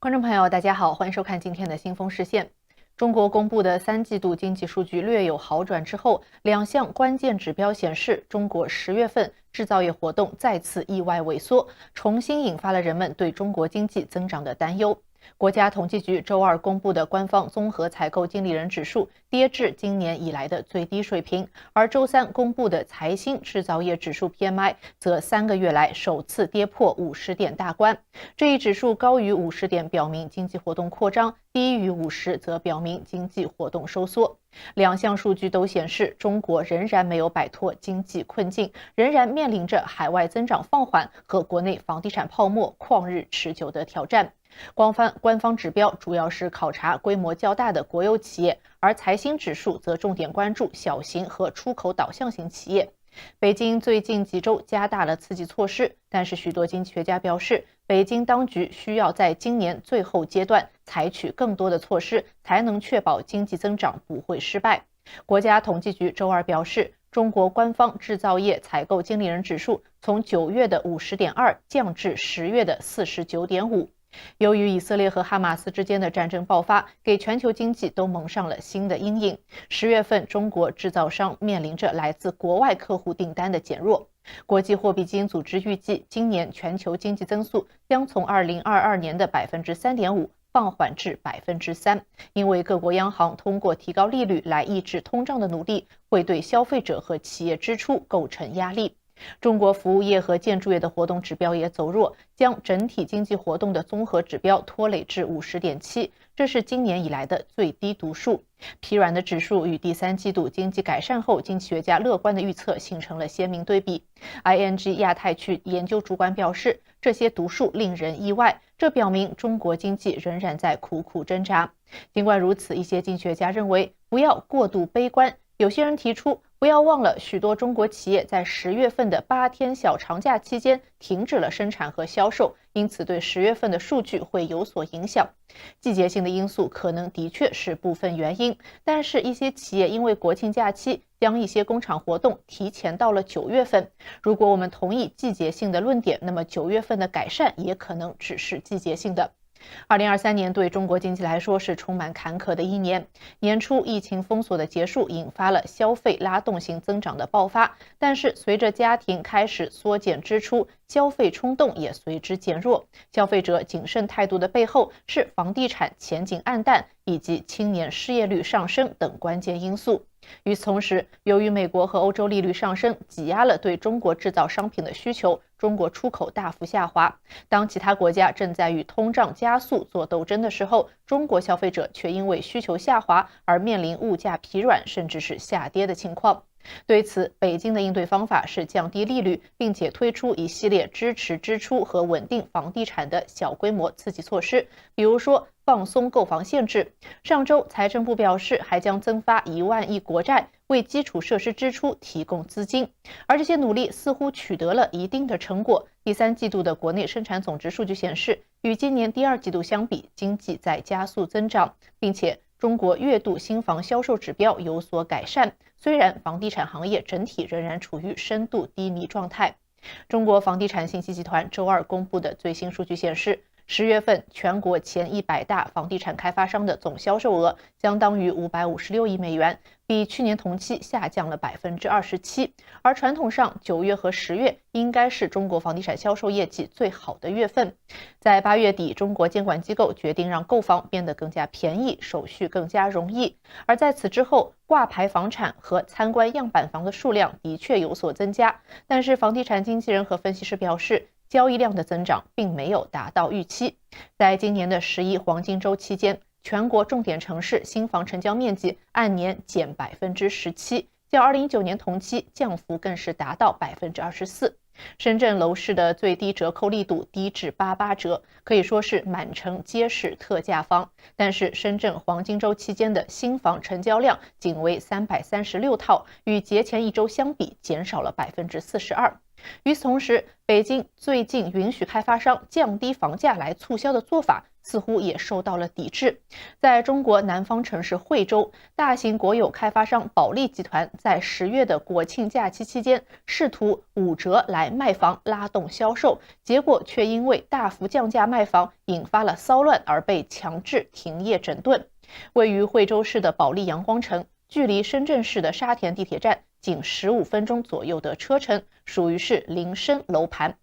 观众朋友，大家好，欢迎收看今天的新风视线。中国公布的3季度经济数据略有好转之后，两项关键指标显示，中国10月份制造业活动再次意外萎缩，重新引发了人们对中国经济增长的担忧。国家统计局周二公布的官方综合采购经理人指数跌至今年以来的最低水平，而周三公布的财新制造业指数 PMI 则3个月来首次跌破50点大关。这一指数高于50点表明经济活动扩张，低于50则表明经济活动收缩。两项数据都显示，中国仍然没有摆脱经济困境，仍然面临着海外增长放缓和国内房地产泡沫旷日持久的挑战。官方指标主要是考察规模较大的国有企业，而财新指数则重点关注小型和出口导向型企业。北京最近几周加大了刺激措施，但是许多经济学家表示，北京当局需要在今年最后阶段采取更多的措施，才能确保经济增长不会失败。国家统计局周二表示，中国官方制造业采购经理人指数从9月的 50.2 降至10月的 49.5。由于以色列和哈马斯之间的战争爆发，给全球经济都蒙上了新的阴影。10月份，中国制造商面临着来自国外客户订单的减弱。国际货币基金组织预计，今年全球经济增速将从2022年的 3.5% 放缓至 3%， 因为各国央行通过提高利率来抑制通胀的努力，会对消费者和企业支出构成压力。中国服务业和建筑业的活动指标也走弱，将整体经济活动的综合指标拖累至 50.7， 这是今年以来的最低读数。疲软的指数与第3季度经济改善后经济学家乐观的预测形成了鲜明对比。ING 亚太区研究主管表示，这些读数令人意外，这表明中国经济仍然在苦苦挣扎。尽管如此，一些经济学家认为不要过度悲观，有些人提出不要忘了，许多中国企业在10月份的8天小长假期间停止了生产和销售，因此对10月份的数据会有所影响。季节性的因素可能的确是部分原因，但是一些企业因为国庆假期将一些工厂活动提前到了9月份。如果我们同意季节性的论点，那么9月份的改善也可能只是季节性的。2023年对中国经济来说是充满坎坷的一年。年初疫情封锁的结束引发了消费拉动型增长的爆发，但是随着家庭开始缩减支出，消费冲动也随之减弱。消费者谨慎态度的背后是房地产前景暗淡以及青年失业率上升等关键因素。与此同时，由于美国和欧洲利率上升挤压了对中国制造商品的需求，中国出口大幅下滑。当其他国家正在与通胀加速做斗争的时候，中国消费者却因为需求下滑而面临物价疲软甚至是下跌的情况。对此，北京的应对方法是降低利率，并且推出一系列支持支出和稳定房地产的小规模刺激措施，比如说放松购房限制。上周，财政部表示还将增发1万亿国债，为基础设施支出提供资金。而这些努力似乎取得了一定的成果。第3季度的国内生产总值数据显示，与今年第2季度相比，经济在加速增长，并且中国月度新房销售指标有所改善，虽然房地产行业整体仍然处于深度低迷状态。中国房地产信息集团周二公布的最新数据显示，10月份全国前100大房地产开发商的总销售额相当于556亿美元，比去年同期下降了 27%。而传统上9月和10月应该是中国房地产销售业绩最好的月份。在8月底，中国监管机构决定让购房变得更加便宜，手续更加容易。而在此之后，挂牌房产和参观样板房的数量的确有所增加，但是房地产经纪人和分析师表示，交易量的增长并没有达到预期。在今年的11黄金周期间，全国重点城市新房成交面积按年减 17%， 较2019年同期降幅更是达到 24%。深圳楼市的最低折扣力度低至88折，可以说是满城皆是特价房。但是深圳黄金周期间的新房成交量仅为336套，与节前一周相比减少了 42%。与此同时，北京最近允许开发商降低房价来促销的做法似乎也受到了抵制。在中国南方城市惠州，大型国有开发商保利集团在10月的国庆假期期间，试图5折来卖房拉动销售，结果却因为大幅降价卖房引发了骚乱而被强制停业整顿。位于惠州市的保利阳光城，距离深圳市的沙田地铁站仅15分钟左右的车程，属于是林深楼盘。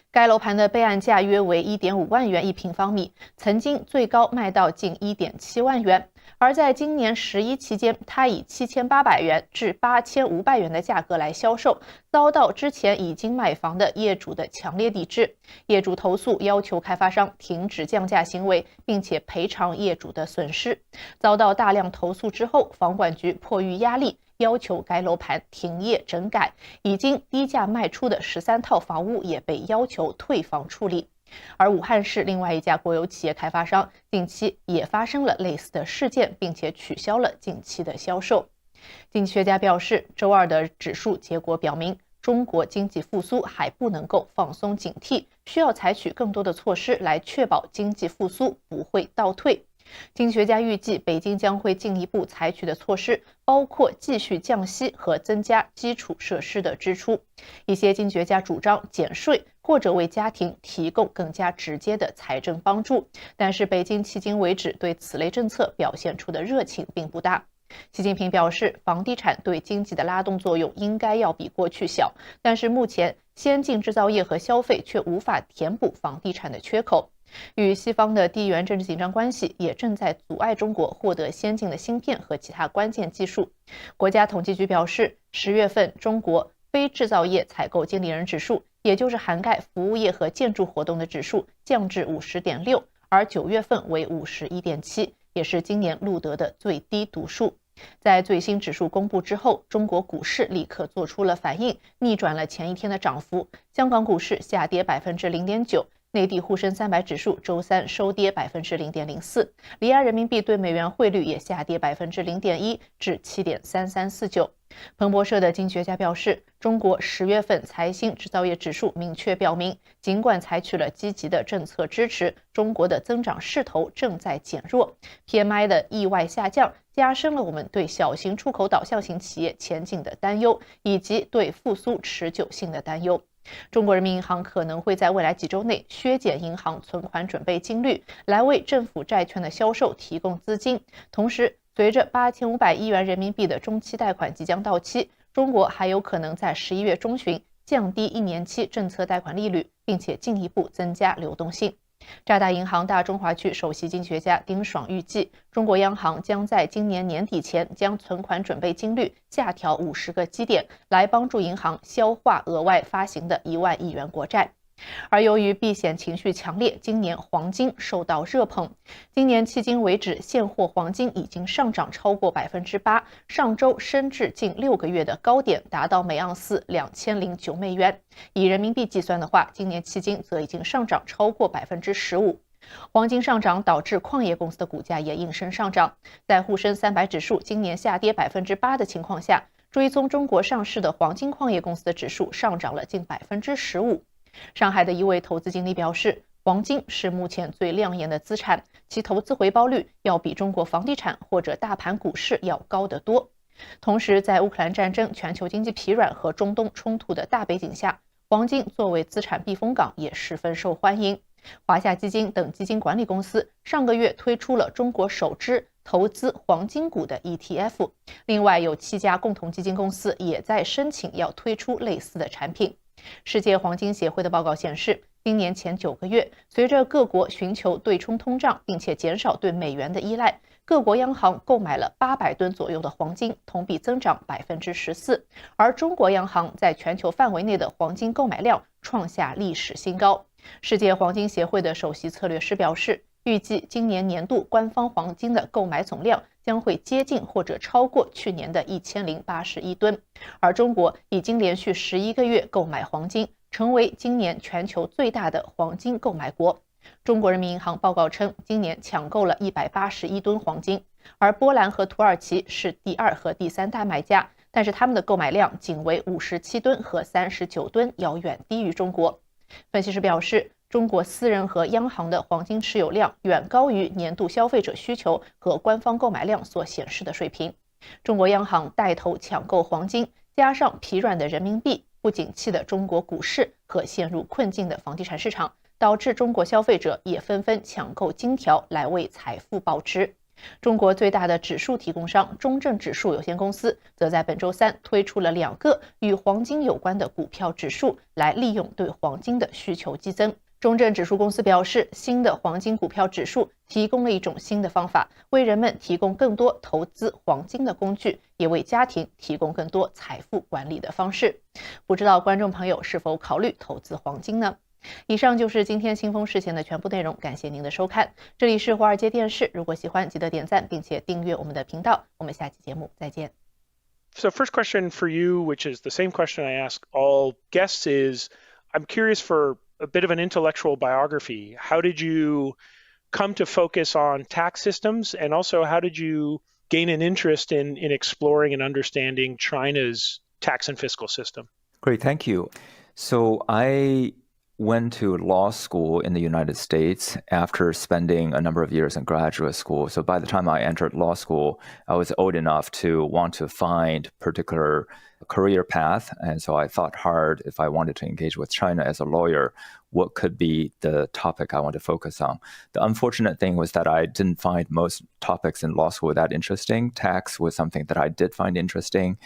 该楼盘的备案价约为 1.5 万元一平方米，曾经最高卖到近 1.7 万元。而在今年11期间，它以7800元至8500元的价格来销售，遭到之前已经买房的业主的强烈抵制。业主投诉要求开发商停止降价行为，并且赔偿业主的损失。遭到大量投诉之后，房管局迫于压力，要求该楼盘停业整改，已经低价卖出的13套房屋也被要求退房处理。而武汉市另外一家国有企业开发商近期也发生了类似的事件，并且取消了近期的销售。经济学家表示，周二的指数结果表明，中国经济复苏还不能够放松警惕，需要采取更多的措施来确保经济复苏不会倒退。经济学家预计，北京将会进一步采取的措施包括继续降息和增加基础设施的支出。一些经济学家主张减税或者为家庭提供更加直接的财政帮助，但是北京迄今为止对此类政策表现出的热情并不大。习近平表示，房地产对经济的拉动作用应该要比过去小，但是目前先进制造业和消费却无法填补房地产的缺口。与西方的地缘政治紧张关系也正在阻碍中国获得先进的芯片和其他关键技术。国家统计局表示，10月份中国非制造业采购经理人指数，也就是涵盖服务业和建筑活动的指数，降至 50.6， 而9月份为 51.7， 也是今年录得的最低读数。在最新指数公布之后，中国股市立刻做出了反应，逆转了前一天的涨幅。香港股市下跌 0.9%，内地沪深300指数周三收跌 0.04%， 离岸人民币对美元汇率也下跌 0.1% 至 7.3349。彭博社的经济学家表示，中国10月份财新制造业指数明确表明，尽管采取了积极的政策支持，中国的增长势头正在减弱。PMI 的意外下降加深了我们对小型出口导向型企业前景的担忧，以及对复苏持久性的担忧。中国人民银行可能会在未来几周内削减银行存款准备金率，来为政府债券的销售提供资金。同时，随着8500亿元人民币的中期贷款即将到期，中国还有可能在11月中旬降低1年期政策贷款利率，并且进一步增加流动性。渣打银行大中华区首席经济学家丁爽预计，中国央行将在今年年底前将存款准备金率下调50个基点，来帮助银行消化额外发行的1万亿元国债。而由于避险情绪强烈，今年黄金受到热捧。今年迄今为止，现货黄金已经上涨超过 8%， 上周升至近6个月的高点，达到每盎司2009美元。以人民币计算的话，今年迄今则已经上涨超过 15%。黄金上涨导致矿业公司的股价也应声上涨。在沪深300指数今年下跌 8% 的情况下，追踪中国上市的黄金矿业公司的指数上涨了近 15%。上海的一位投资经理表示，黄金是目前最亮眼的资产，其投资回报率要比中国房地产或者大盘股市要高得多。同时，在乌克兰战争、全球经济疲软和中东冲突的大背景下，黄金作为资产避风港也十分受欢迎。华夏基金等基金管理公司上个月推出了中国首支投资黄金股的 ETF， 另外有7家共同基金公司也在申请要推出类似的产品。世界黄金协会的报告显示，今年前9个月，随着各国寻求对冲通胀，并且减少对美元的依赖，各国央行购买了800吨左右的黄金，同比增长 14%， 而中国央行在全球范围内的黄金购买量创下历史新高。世界黄金协会的首席策略师表示，预计今年年度官方黄金的购买总量将会接近或者超过去年的1081吨，而中国已经连续11个月购买黄金，成为今年全球最大的黄金购买国。中国人民银行报告称，今年抢购了181吨黄金，而波兰和土耳其是第2和第3大买家，但是他们的购买量仅为57吨和39吨，要远低于中国。分析师表示，中国私人和央行的黄金持有量远高于年度消费者需求和官方购买量所显示的水平。中国央行带头抢购黄金，加上疲软的人民币、不景气的中国股市和陷入困境的房地产市场，导致中国消费者也纷纷抢购金条来为财富保值。中国最大的指数提供商中证指数有限公司则在本周三推出了2个与黄金有关的股票指数，来利用对黄金的需求激增。中证指数公司表示，新的黄金股票指数提供了一种新的方法，为人们提供更多投资黄金的工具，也为家庭提供更多财富管理的方式。不知道观众朋友是否考虑投资黄金呢？以上就是今天新风事前的全部内容，感谢您的收看。这里是华尔街电视，如果喜欢记得点赞并且订阅我们的频道。我们下期节目再见。So first question for you, which is the same question I ask all guests, is I'm curious for a bit of an intellectual biography. How did you come to focus on tax systems, and also how did you gain an interest in exploring and understanding China's tax and fiscal system? Great, thank you. So I went to law school in the United States after spending a number of years in graduate school. So by the time I entered law school, I was old enough to want to find particular career path. And so I thought hard, if I wanted to engage with China as a lawyer, what could be the topic I want to focus on. The unfortunate thing was that I didn't find most topics in law school that interesting. Tax was something that I did find interesting.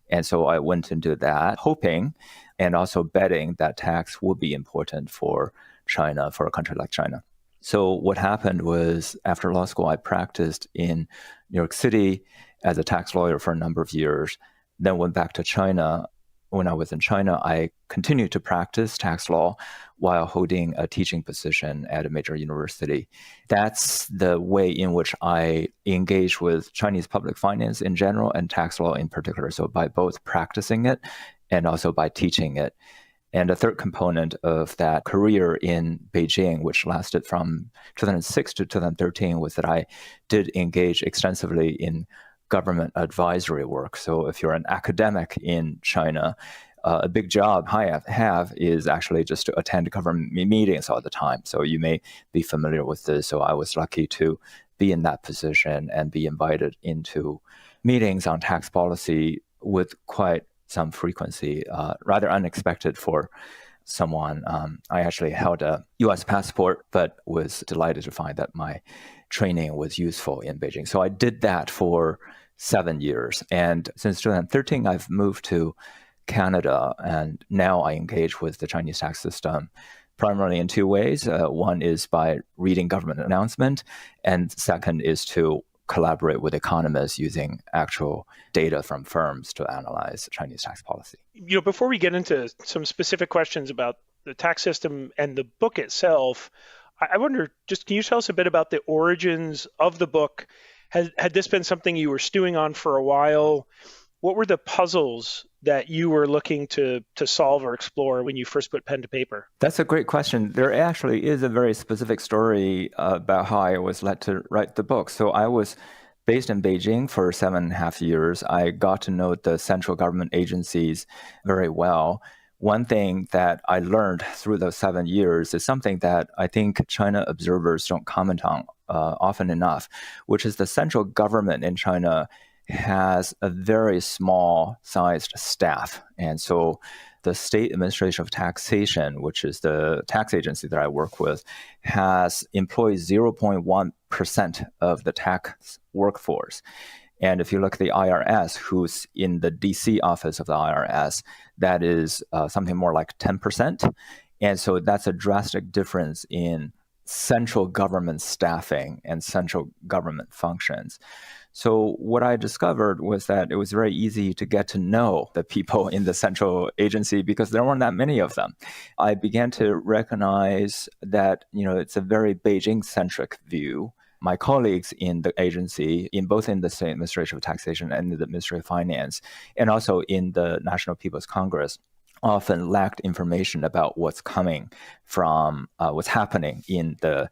And so I went into that, hoping and also betting that tax would be important for China, for a country like China. So what happened was, after law school, I practiced in New York City as a tax lawyer for a number of years, then went back to China. When I was in China, I continued to practice tax law while holding a teaching position at a major university. That's the way in which I engage with Chinese public finance in general and tax law in particular. So by both practicing it and also by teaching it. And a third component of that career in Beijing, which lasted from 2006 to 2013, was that I did engage extensively in government advisory work. So if you're an academic in China, a big job I have is actually just to attend government meetings all the time. So you may be familiar with this. So I was lucky to be in that position and be invited into meetings on tax policy with quite some frequency, rather unexpected for someone. I actually held a U.S. passport, but was delighted to find that my training was useful in Beijing. So I did that for 7 years. And since 2013, I've moved to Canada, and now I engage with the Chinese tax system primarily in 2 ways. One is by reading government announcement, and second is to collaborate with economists using actual data from firms to analyze Chinese tax policy. Before we get into some specific questions about the tax system and the book itself, I wonder, just can you tell us a bit about the origins of the book? Had this been something you were stewing on for a while? What were the puzzles that you were looking to solve or explore when you first put pen to paper? That's a great question. There actually is a very specific story about how I was led to write the book. So I was based in Beijing for 7.5 years. I got to know the central government agencies very well. One thing that I learned through those 7 years is something that I think China observers don't comment on often enough, which is the central government in China has a very small-sized staff. And so the State Administration of Taxation, which is the tax agency that I work with, has employed 0.1% of the tax workforce. And if you look at the IRS, who's in the DC office of the IRS, that is something more like 10%. And so that's a drastic difference in central government staffing and central government functions. So what I discovered was that it was very easy to get to know the people in the central agency because there weren't that many of them. I began to recognize that, it's a very Beijing-centric view. My colleagues in the agency, both in the State Administration of Taxation and the Ministry of Finance, and also in the National People's Congress, often lacked information about what's coming from what's happening in the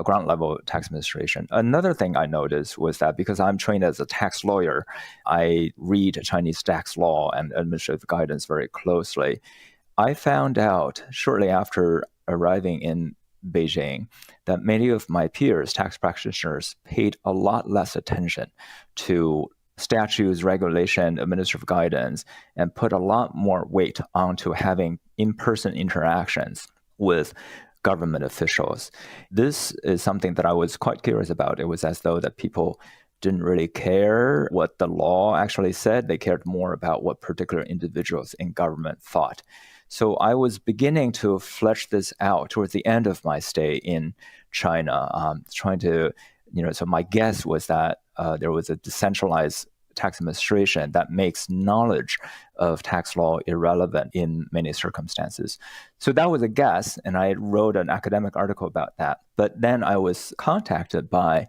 ground level tax administration. Another thing I noticed was that because I'm trained as a tax lawyer, I read Chinese tax law and administrative guidance very closely. I found out shortly after arriving in Beijing that many of my peers, tax practitioners, paid a lot less attention to statutes, regulation, administrative guidance, and put a lot more weight onto having in-person interactions with government officials. This is something that I was quite curious about. It was as though that people didn't really care what the law actually said. They cared more about what particular individuals in government thought. So I was beginning to flesh this out towards the end of my stay in China, trying to, so my guess was that there was a decentralized tax administration that makes knowledge of tax law irrelevant in many circumstances. So that was a guess, and I wrote an academic article about that. But then I was contacted by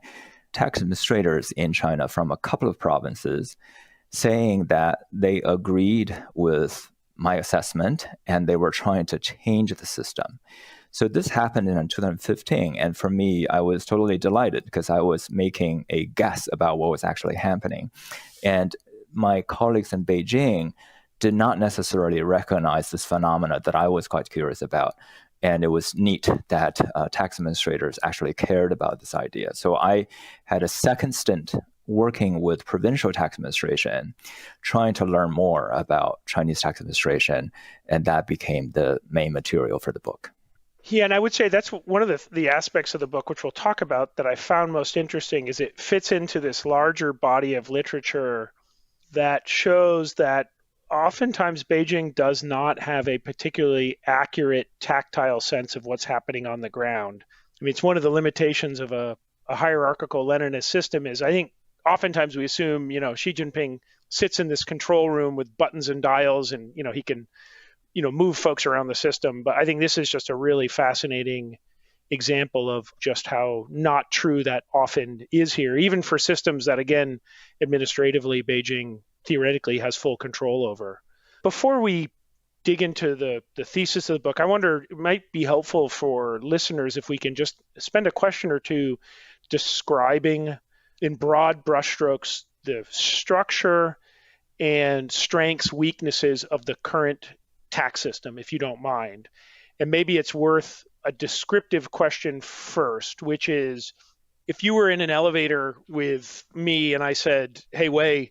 tax administrators in China from a couple of provinces saying that they agreed with my assessment and they were trying to change the system. So this happened in 2015, and for me, I was totally delighted because I was making a guess about what was actually happening. And my colleagues in Beijing did not necessarily recognize this phenomena that I was quite curious about. And it was neat that tax administrators actually cared about this idea. So I had a second stint working with provincial tax administration, trying to learn more about Chinese tax administration, and that became the main material for the book. Yeah, and I would say that's one of the aspects of the book, which we'll talk about, that I found most interesting, is it fits into this larger body of literature that shows that oftentimes Beijing does not have a particularly accurate tactile sense of what's happening on the ground. I mean, it's one of the limitations of a hierarchical Leninist system is, I think, oftentimes we assume, Xi Jinping sits in this control room with buttons and dials and, he can move folks around the system. But I think this is just a really fascinating example of just how not true that often is here, even for systems that, again, administratively, Beijing theoretically has full control over. Before we dig into the thesis of the book, I wonder, it might be helpful for listeners if we can just spend a question or two describing in broad brushstrokes the structure and strengths, weaknesses of the current tax system, if you don't mind. And maybe it's worth a descriptive question first, which is, if you were in an elevator with me and I said, hey, Wei,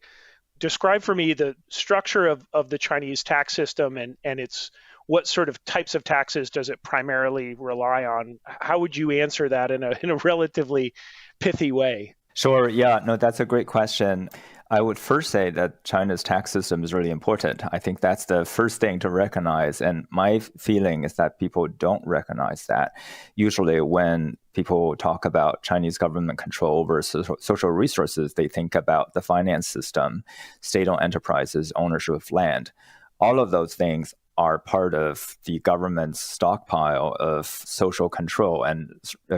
describe for me the structure of the Chinese tax system and it's what sort of types of taxes does it primarily rely on? How would you answer that in a relatively pithy way? Sure. Yeah, no, that's a great question. I would first say that China's tax system is really important. I think that's the first thing to recognize. And my feeling is that people don't recognize that. Usually when people talk about Chinese government control over social resources, they think about the finance system, state-owned enterprises, ownership of land. All of those things are part of the government's stockpile of social control and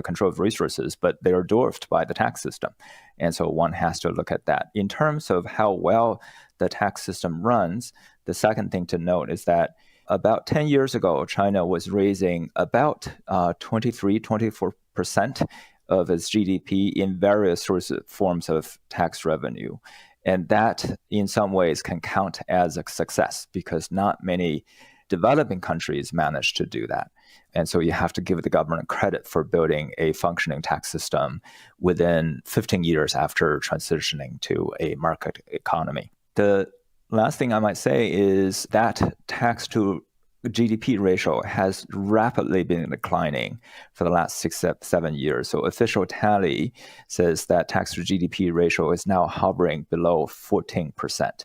control of resources, but they are dwarfed by the tax system. And so one has to look at that. In terms of how well the tax system runs, the second thing to note is that about 10 years ago, China was raising about 24% of its GDP in various forms of tax revenue. And that, in some ways, can count as a success because not many developing countries manage to do that. And so you have to give the government credit for building a functioning tax system within 15 years after transitioning to a market economy. The last thing I might say is that tax to GDP ratio has rapidly been declining for the last 6-7 years. So official tally says that tax to GDP ratio is now hovering below 14%.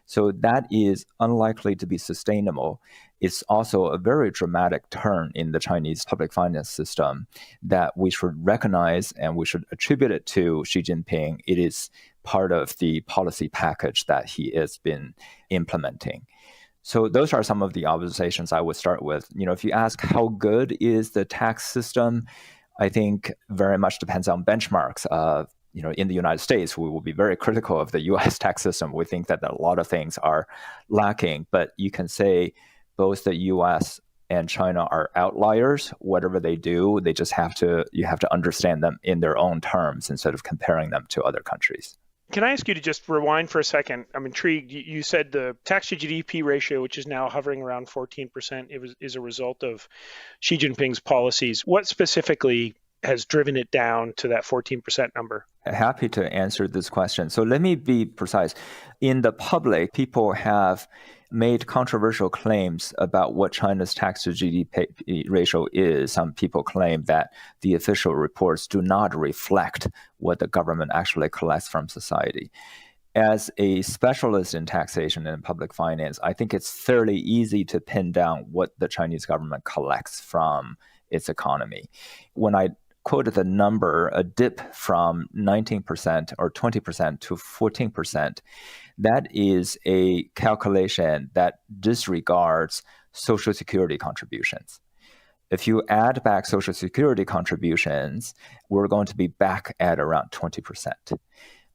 So that is unlikely to be sustainable. It's also a very dramatic turn in the Chinese public finance system that we should recognize and we should attribute it to Xi Jinping. It is part of the policy package that he has been implementing. So those are some of the observations I would start with. If you ask how good is the tax system, I think very much depends on benchmarks. In the United States, we will be very critical of the U.S. tax system. We think that a lot of things are lacking, but you can say both the U.S. and China are outliers. Whatever they do, you have to understand them in their own terms instead of comparing them to other countries. Can I ask you to just rewind for a second? I'm intrigued. You said the tax to GDP ratio, which is now hovering around 14%, is a result of Xi Jinping's policies. What specifically has driven it down to that 14% number? Happy to answer this question. So let me be precise. In the public, people have made controversial claims about what China's tax to GDP ratio is. Some people claim that the official reports do not reflect what the government actually collects from society. As a specialist in taxation and public finance, I think it's fairly easy to pin down what the Chinese government collects from its economy. When I quoted the number, a dip from 19% or 20% to 14%, that is a calculation that disregards Social Security contributions. If you add back Social Security contributions, we're going to be back at around 20%.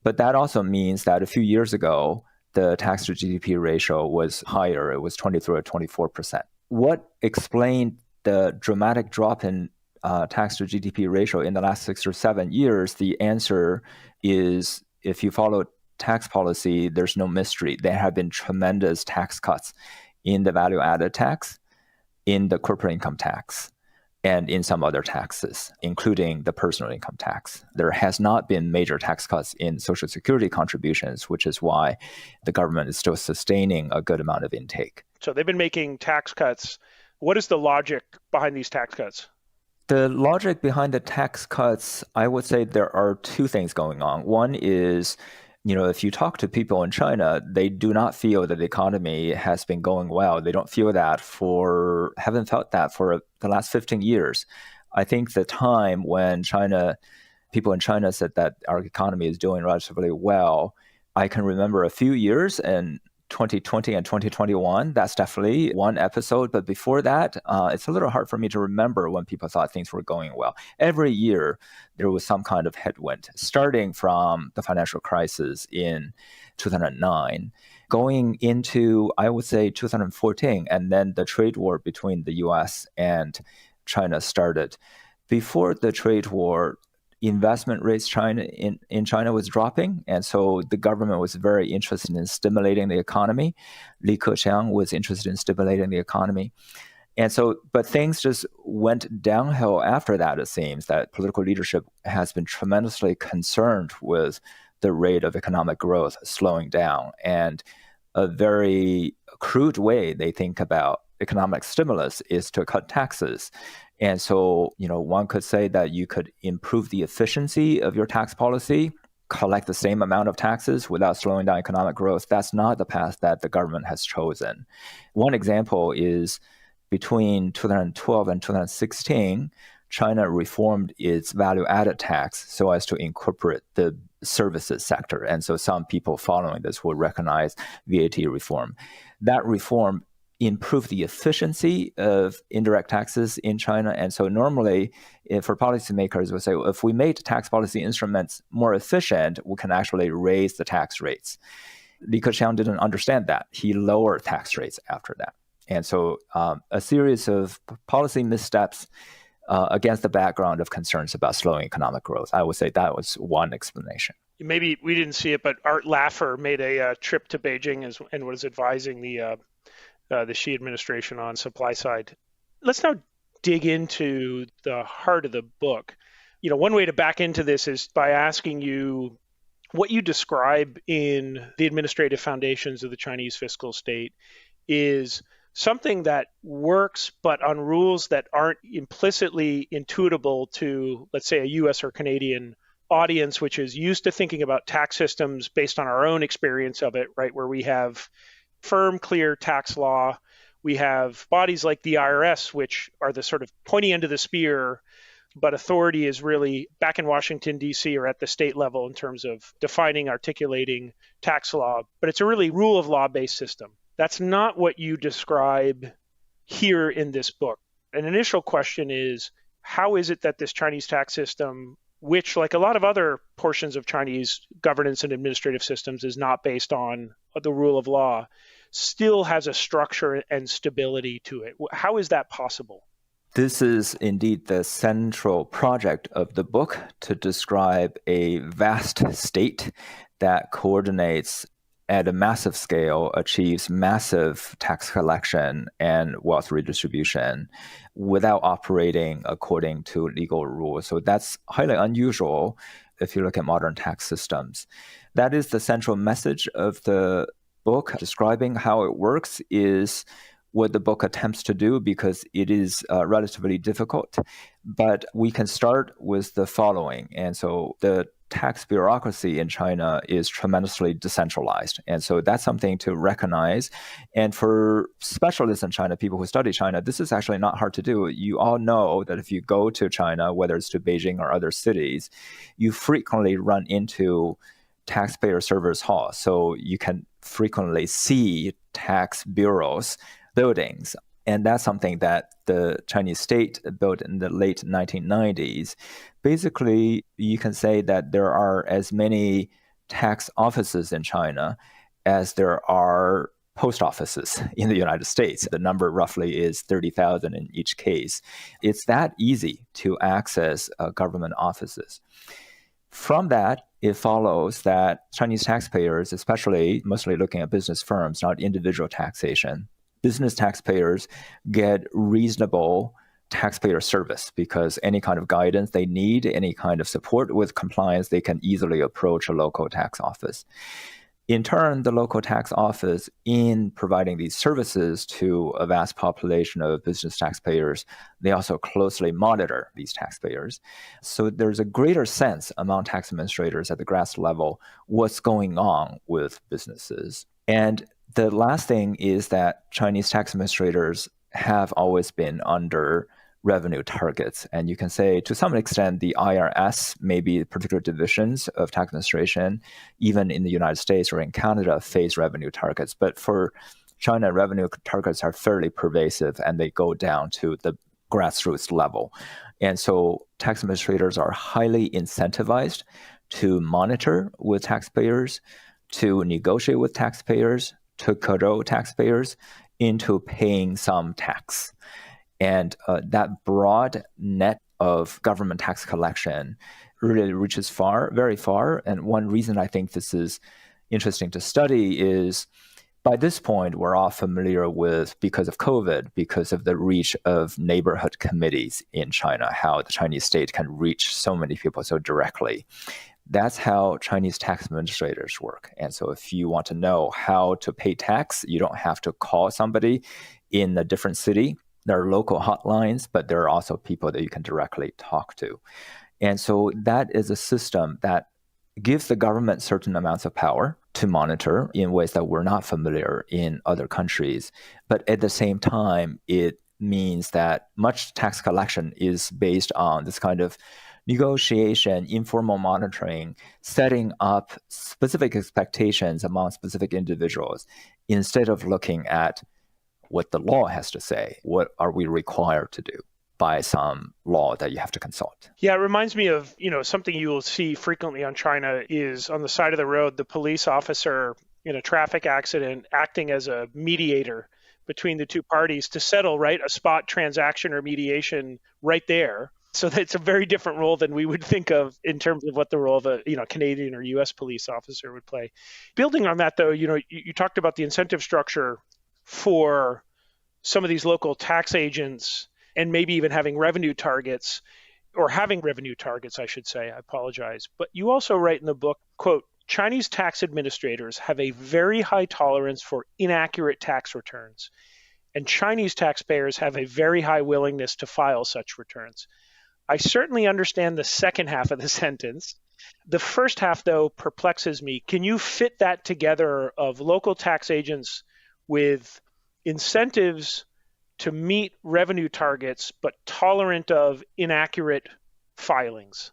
But that also means that a few years ago, the tax to GDP ratio was higher. It was 23 or 24%. What explained the dramatic drop in tax to GDP ratio in the last 6 or 7 years? The answer is, if you follow tax policy, there's no mystery. There have been tremendous tax cuts in the value-added tax, in the corporate income tax, and in some other taxes, including the personal income tax. There has not been major tax cuts in Social Security contributions, which is why the government is still sustaining a good amount of intake. So they've been making tax cuts. What is the logic behind these tax cuts? The logic behind the tax cuts, I would say there are two things going on. One is, if you talk to people in China, they do not feel that the economy has been going well. They don't feel that haven't felt that for the last 15 years. I think the time when people in China said that our economy is doing relatively well, I can remember a few years, and 2020 and 2021, that's definitely one episode. But before that, it's a little hard for me to remember when people thought things were going well. Every year, there was some kind of headwind, starting from the financial crisis in 2009, going into, I would say, 2014, and then the trade war between the U.S. and China started. Before the trade war, investment rates in China was dropping, and so the government was very interested in stimulating the economy. Li Keqiang was interested in stimulating the economy. And so, but things just went downhill after that, it seems, that political leadership has been tremendously concerned with the rate of economic growth slowing down. And a very crude way they think about economic stimulus is to cut taxes. And so, one could say that you could improve the efficiency of your tax policy, collect the same amount of taxes without slowing down economic growth. That's not the path that the government has chosen. One example is between 2012 and 2016, China reformed its value-added tax so as to incorporate the services sector. And so some people following this will recognize VAT reform. That reform improve the efficiency of indirect taxes in China. And so normally, for policymakers, we say, well, if we made tax policy instruments more efficient, we can actually raise the tax rates. Li Keqiang didn't understand that. He lowered tax rates after that. And so a series of policy missteps against the background of concerns about slowing economic growth. I would say that was one explanation. Maybe we didn't see it, but Art Laffer made a trip to Beijing and was advising the Xi administration on supply side. Let's now dig into the heart of the book. One way to back into this is by asking you what you describe in the administrative foundations of the Chinese fiscal state is something that works, but on rules that aren't implicitly intuitable to, let's say, a US or Canadian audience, which is used to thinking about tax systems based on our own experience of it, right, where we have firm, clear tax law. We have bodies like the IRS, which are the sort of pointy end of the spear, but authority is really back in Washington, D.C. or at the state level in terms of defining, articulating tax law. But it's a really rule of law-based system. That's not what you describe here in this book. An initial question is, how is it that this Chinese tax system, which, like a lot of other portions of Chinese governance and administrative systems, is not based on the rule of law, still has a structure and stability to it. How is that possible? This is indeed the central project of the book, to describe a vast state that coordinates at a massive scale, achieves massive tax collection and wealth redistribution without operating according to legal rules. So that's highly unusual if you look at modern tax systems. That is the central message of the book. Describing how it works is what the book attempts to do, because it is relatively difficult. But we can start with the following. And so the tax bureaucracy in China is tremendously decentralized. And so that's something to recognize. And for specialists in China, people who study China, this is actually not hard to do. You all know that if you go to China, whether it's to Beijing or other cities, you frequently run into taxpayer service halls. So you can frequently see tax bureaus buildings. And that's something that the Chinese state built in the late 1990s. Basically, you can say that there are as many tax offices in China as there are post offices in the United States. The number roughly is 30,000 in each case. It's that easy to access government offices. From that, it follows that Chinese taxpayers, especially mostly looking at business firms, not individual taxation, business taxpayers get reasonable taxpayer service, because any kind of guidance they need, any kind of support with compliance, they can easily approach a local tax office. In turn, the local tax office, in providing these services to a vast population of business taxpayers, they also closely monitor these taxpayers. So there's a greater sense among tax administrators at the grass level what's going on with businesses. And the last thing is that Chinese tax administrators have always been under revenue targets. And you can say, to some extent, the IRS, maybe particular divisions of tax administration, even in the United States or in Canada, face revenue targets. But for China, revenue targets are fairly pervasive, and they go down to the grassroots level. And so tax administrators are highly incentivized to monitor with taxpayers, to negotiate with taxpayers, to cajole taxpayers into paying some tax. And that broad net of government tax collection really reaches far, very far. And one reason I think this is interesting to study is, by this point, we're all familiar with, because of COVID, because of the reach of neighborhood committees in China, how the Chinese state can reach so many people so directly. That's how Chinese tax administrators work. And so if you want to know how to pay tax, you don't have to call somebody in a different city. There are local hotlines, but there are also people that you can directly talk to. And so that is a system that gives the government certain amounts of power to monitor in ways that we're not familiar in other countries. But at the same time, it means that much tax collection is based on this kind of negotiation, informal monitoring, setting up specific expectations among specific individuals, instead of looking at what the law has to say. What are we required to do by some law that you have to consult? Yeah, it reminds me of, something you will see frequently on China is on the side of the road, the police officer in a traffic accident acting as a mediator between the two parties to settle, right, a spot transaction or mediation right there. So that's a very different role than we would think of in terms of what the role of a Canadian or U.S. police officer would play. Building on that, though, you talked about the incentive structure for some of these local tax agents, and maybe even having revenue targets, or having revenue targets, I should say. I apologize. But you also write in the book, quote, Chinese tax administrators have a very high tolerance for inaccurate tax returns, and Chinese taxpayers have a very high willingness to file such returns. I certainly understand the second half of the sentence. The first half, though, perplexes me. Can you fit that together of local tax agents with incentives to meet revenue targets, but tolerant of inaccurate filings?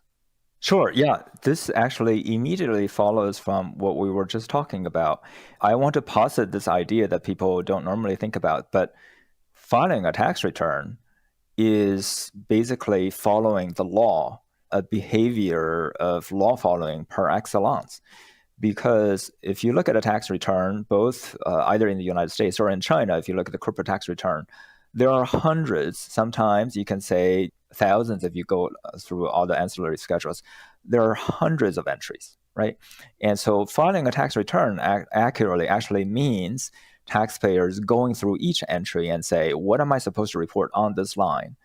Sure. Yeah. This actually immediately follows from what we were just talking about. I want to posit this idea that people don't normally think about, but filing a tax return is basically following the law, a behavior of law following par excellence. Because if you look at a tax return, both either in the United States or in China, if you look at the corporate tax return, there are hundreds, sometimes you can say thousands if you go through all the ancillary schedules. There are hundreds of entries, right? And so filing a tax return accurately actually means taxpayers going through each entry and say, what am I supposed to report on this line?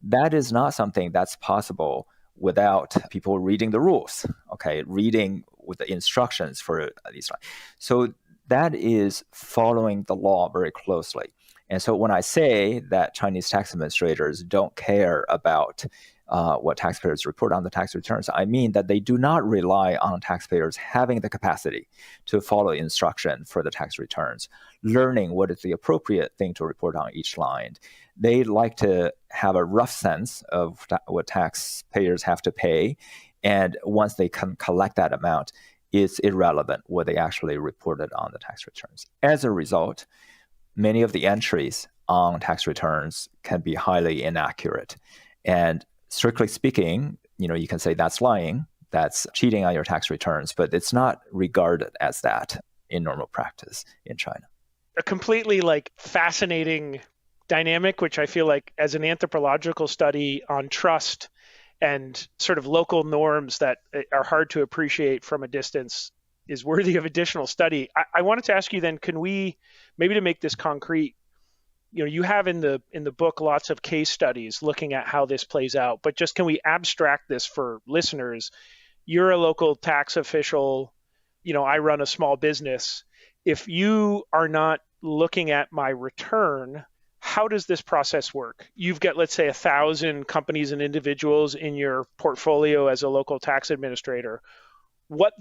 That is not something that's possible without people reading the rules, okay, reading with the instructions for these lines. So that is following the law very closely. And so when I say that Chinese tax administrators don't care about what taxpayers report on the tax returns, I mean that they do not rely on taxpayers having the capacity to follow instruction for the tax returns, learning what is the appropriate thing to report on each line. They like to have a rough sense of what taxpayers have to pay. And once they can collect that amount, it's irrelevant what they actually reported on the tax returns. As a result, many of the entries on tax returns can be highly inaccurate. And strictly speaking, you can say that's lying, that's cheating on your tax returns, but it's not regarded as that in normal practice in China. A completely fascinating dynamic, which I feel like as an anthropological study on trust and sort of local norms that are hard to appreciate from a distance is worthy of additional study. I wanted to ask you then, can we, maybe to make this concrete, you have in the book lots of case studies looking at how this plays out, but just can we abstract this for listeners? You're a local tax official, I run a small business. If you are not looking at my return, how does this process work? You've got, let's say, 1,000 companies and individuals in your portfolio as a local tax administrator. What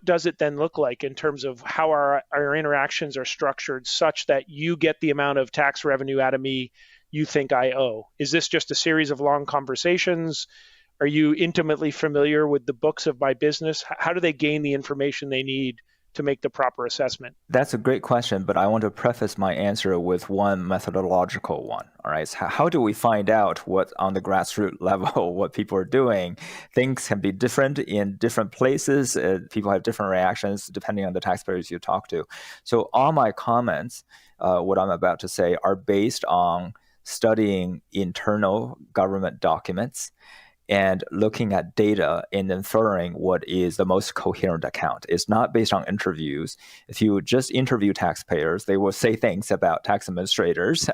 does it then look like in terms of how our interactions are structured such that you get the amount of tax revenue out of me you think I owe? Is this just a series of long conversations? Are you intimately familiar with the books of my business? How do they gain the information they need to make the proper assessment? That's a great question, but I want to preface my answer with one methodological one. All right. So how do we find out what on the grassroots level, what people are doing? Things can be different in different places. People have different reactions depending on the taxpayers you talk to. So all my comments, what I'm about to say, are based on studying internal government documents and looking at data and inferring what is the most coherent account. It's not based on interviews. If you just interview taxpayers, they will say things about tax administrators.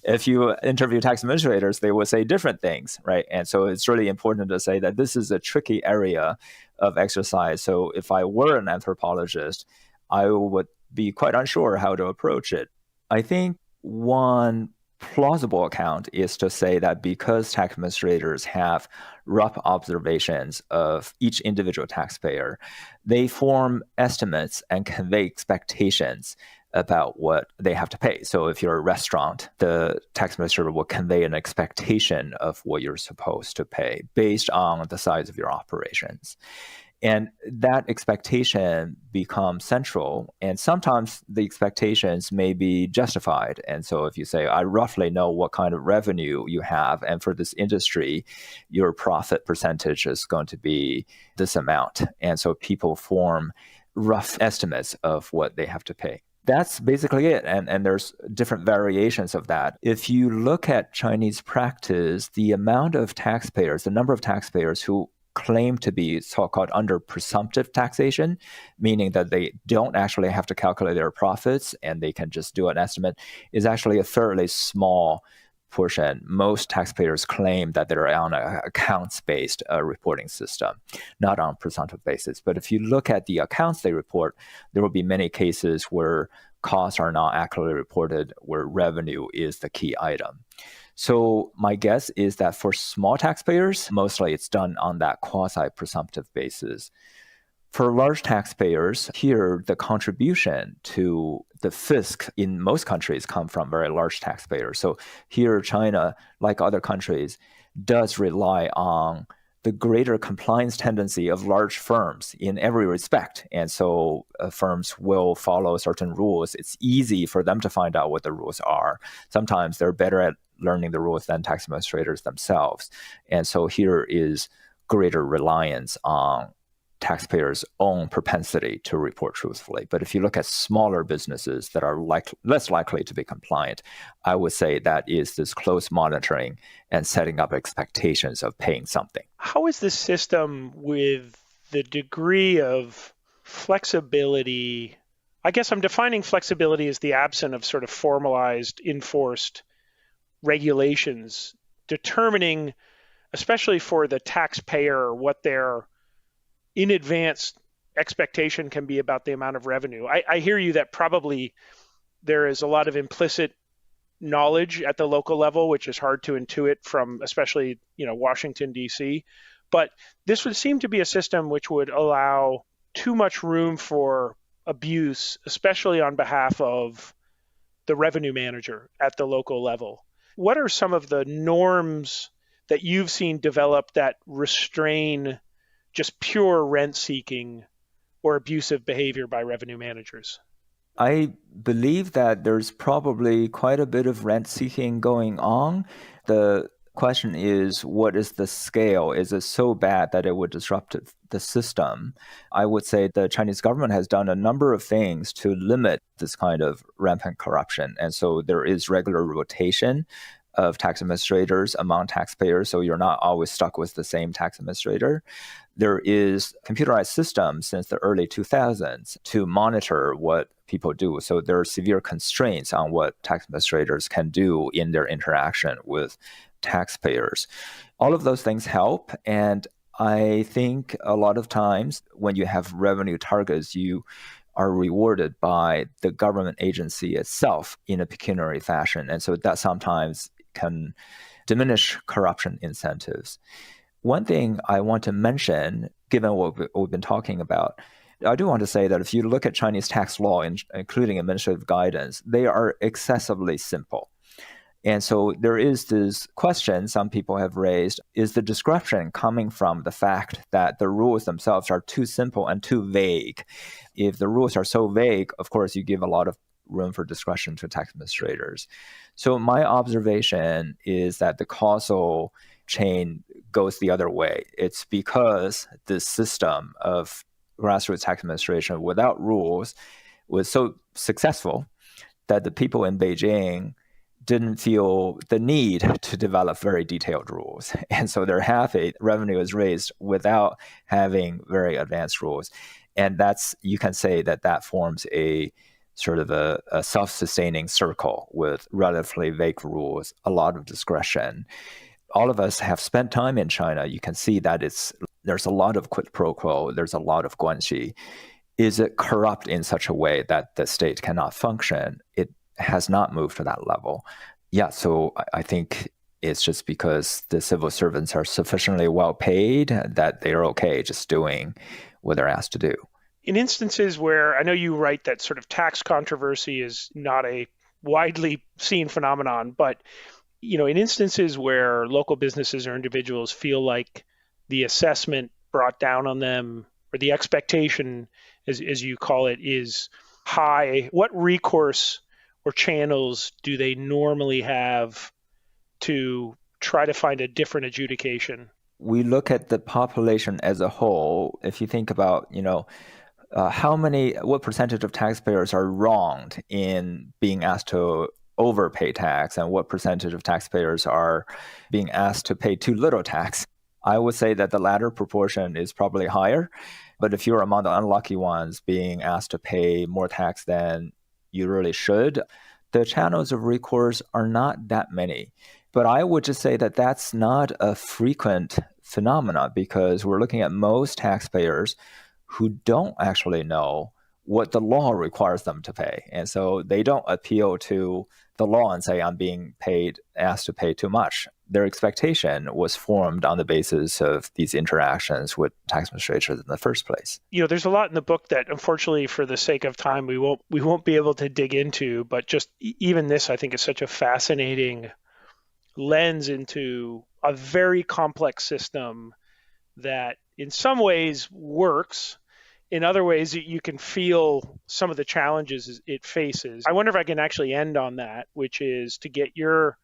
If you interview tax administrators, they will say different things, right? And so it's really important to say that this is a tricky area of exercise. So if I were an anthropologist, I would be quite unsure how to approach it. I think one plausible account is to say that because tax administrators have rough observations of each individual taxpayer, they form estimates and convey expectations about what they have to pay. So if you're a restaurant, the tax administrator will convey an expectation of what you're supposed to pay based on the size of your operations. And that expectation becomes central. And sometimes the expectations may be justified. And so if you say, I roughly know what kind of revenue you have, and for this industry, your profit percentage is going to be this amount. And so people form rough estimates of what they have to pay. That's basically it. And there's different variations of that. If you look at Chinese practice, the amount of taxpayers, the number of taxpayers who claim to be so-called under presumptive taxation, meaning that they don't actually have to calculate their profits and they can just do an estimate, is actually a fairly small portion. Most taxpayers claim that they're on an accounts-based reporting system, not on presumptive basis. But if you look at the accounts they report, there will be many cases where costs are not accurately reported, where revenue is the key item. So my guess is that for small taxpayers, mostly it's done on that quasi-presumptive basis. For large taxpayers, here the contribution to the fisc in most countries come from very large taxpayers. So here China, like other countries, does rely on the greater compliance tendency of large firms in every respect. And so firms will follow certain rules. It's easy for them to find out what the rules are. Sometimes they're better at learning the rules than tax administrators themselves. And so here is greater reliance on taxpayers' own propensity to report truthfully. But if you look at smaller businesses that are less likely to be compliant, I would say that is this close monitoring and setting up expectations of paying something. How is this system with the degree of flexibility? I guess I'm defining flexibility as the absence of sort of formalized, enforced regulations determining, especially for the taxpayer, what their in advance expectation can be about the amount of revenue. I hear you that probably there is a lot of implicit knowledge at the local level, which is hard to intuit from especially, Washington, D.C. But this would seem to be a system which would allow too much room for abuse, especially on behalf of the revenue manager at the local level. What are some of the norms that you've seen develop that restrain just pure rent-seeking or abusive behavior by revenue managers? I believe that there's probably quite a bit of rent-seeking going on. The question is, what is the scale? Is it so bad that it would disrupt the system? I would say the Chinese government has done a number of things to limit this kind of rampant corruption. And so there is regular rotation of tax administrators among taxpayers, so you're not always stuck with the same tax administrator. There is computerized systems since the early 2000s to monitor what people do. So there are severe constraints on what tax administrators can do in their interaction with taxpayers. All of those things help. And I think a lot of times when you have revenue targets, you are rewarded by the government agency itself in a pecuniary fashion. And so that sometimes can diminish corruption incentives. One thing I want to mention, given what we've been talking about, I do want to say that if you look at Chinese tax law, including administrative guidance, they are excessively simple. And so there is this question some people have raised, is the discretion coming from the fact that the rules themselves are too simple and too vague? If the rules are so vague, of course, you give a lot of room for discretion to tax administrators. So my observation is that the causal chain goes the other way. It's because this system of grassroots tax administration without rules was so successful that the people in Beijing didn't feel the need to develop very detailed rules. And so they're happy revenue is raised without having very advanced rules. And you can say that forms a sort of a self-sustaining circle with relatively vague rules, a lot of discretion. All of us have spent time in China. You can see that there's a lot of quid pro quo. There's a lot of guanxi. Is it corrupt in such a way that the state cannot function? It has not moved to that level. Yeah, so I think it's just because the civil servants are sufficiently well paid that they're okay just doing what they're asked to do. In instances where I know you write that sort of tax controversy is not a widely seen phenomenon, but in instances where local businesses or individuals feel like the assessment brought down on them or the expectation, as you call it, is high, what recourse or channels do they normally have to try to find a different adjudication? We look at the population as a whole. If you think about, what percentage of taxpayers are wronged in being asked to overpay tax and what percentage of taxpayers are being asked to pay too little tax, I would say that the latter proportion is probably higher. But if you're among the unlucky ones being asked to pay more tax than you really should, the channels of recourse are not that many. But I would just say that that's not a frequent phenomenon because we're looking at most taxpayers who don't actually know what the law requires them to pay. And so they don't appeal to the law and say, I'm being asked to pay too much. Their expectation was formed on the basis of these interactions with tax administrators in the first place. There's a lot in the book that, unfortunately, for the sake of time, we won't be able to dig into. But just even this, I think, is such a fascinating lens into a very complex system that, in some ways, works. In other ways, you can feel some of the challenges it faces. I wonder if I can actually end on that, which is to get your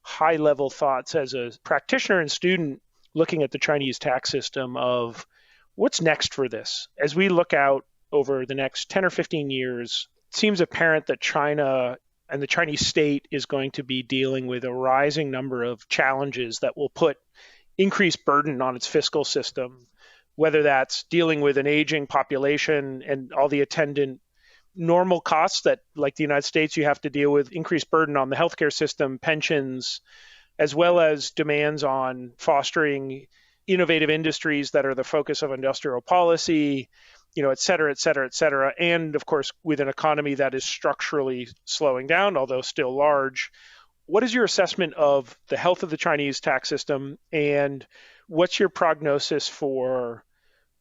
high-level thoughts as a practitioner and student looking at the Chinese tax system of What's next for this? As we look out over the next 10 or 15 years, it seems apparent that China and the Chinese state is going to be dealing with a rising number of challenges that will put increased burden on its fiscal system, whether that's dealing with an aging population and all the attendant normal costs that, like the United States, you have to deal with, increased burden on the healthcare system, pensions, as well as demands on fostering innovative industries that are the focus of industrial policy, et cetera, et cetera, et cetera. And of course, with an economy that is structurally slowing down, although still large. What is your assessment of the health of the Chinese tax system, and what's your prognosis for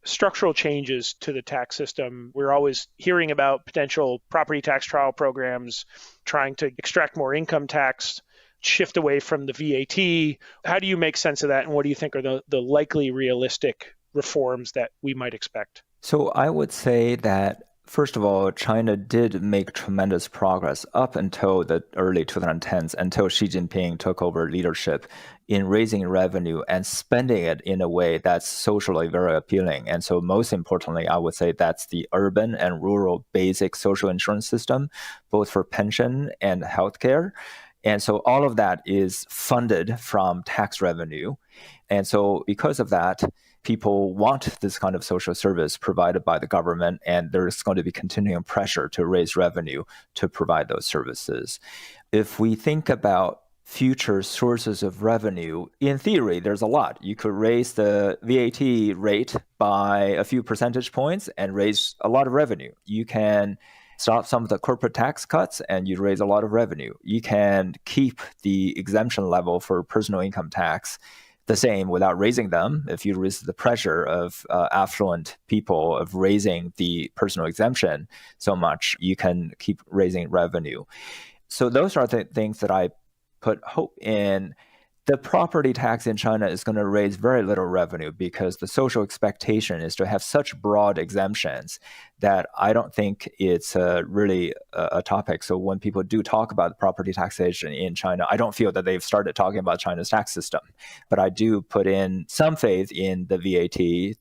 structural changes to the tax system? We're always hearing about potential property tax trial programs, trying to extract more income tax, shift away from the VAT. How do you make sense of that, and what do you think are the likely realistic reforms that we might expect? So I would say that, first of all, China did make tremendous progress up until the early 2010s, until Xi Jinping took over leadership in raising revenue and spending it in a way that's socially very appealing. And so most importantly, I would say that's the urban and rural basic social insurance system, both for pension and healthcare. And so all of that is funded from tax revenue. And so because of that, people want this kind of social service provided by the government, and there's going to be continuing pressure to raise revenue to provide those services. If we think about future sources of revenue, in theory, there's a lot. You could raise the VAT rate by a few percentage points and raise a lot of revenue. You can stop some of the corporate tax cuts and you raise a lot of revenue. You can keep the exemption level for personal income tax the same without raising them. If you resist the pressure of affluent people of raising the personal exemption so much, you can keep raising revenue. So those are the things that I put hope in. The property tax in China is going to raise very little revenue because the social expectation is to have such broad exemptions that I don't think it's really a topic. So when people do talk about property taxation in China, I don't feel that they've started talking about China's tax system. But I do put in some faith in the VAT,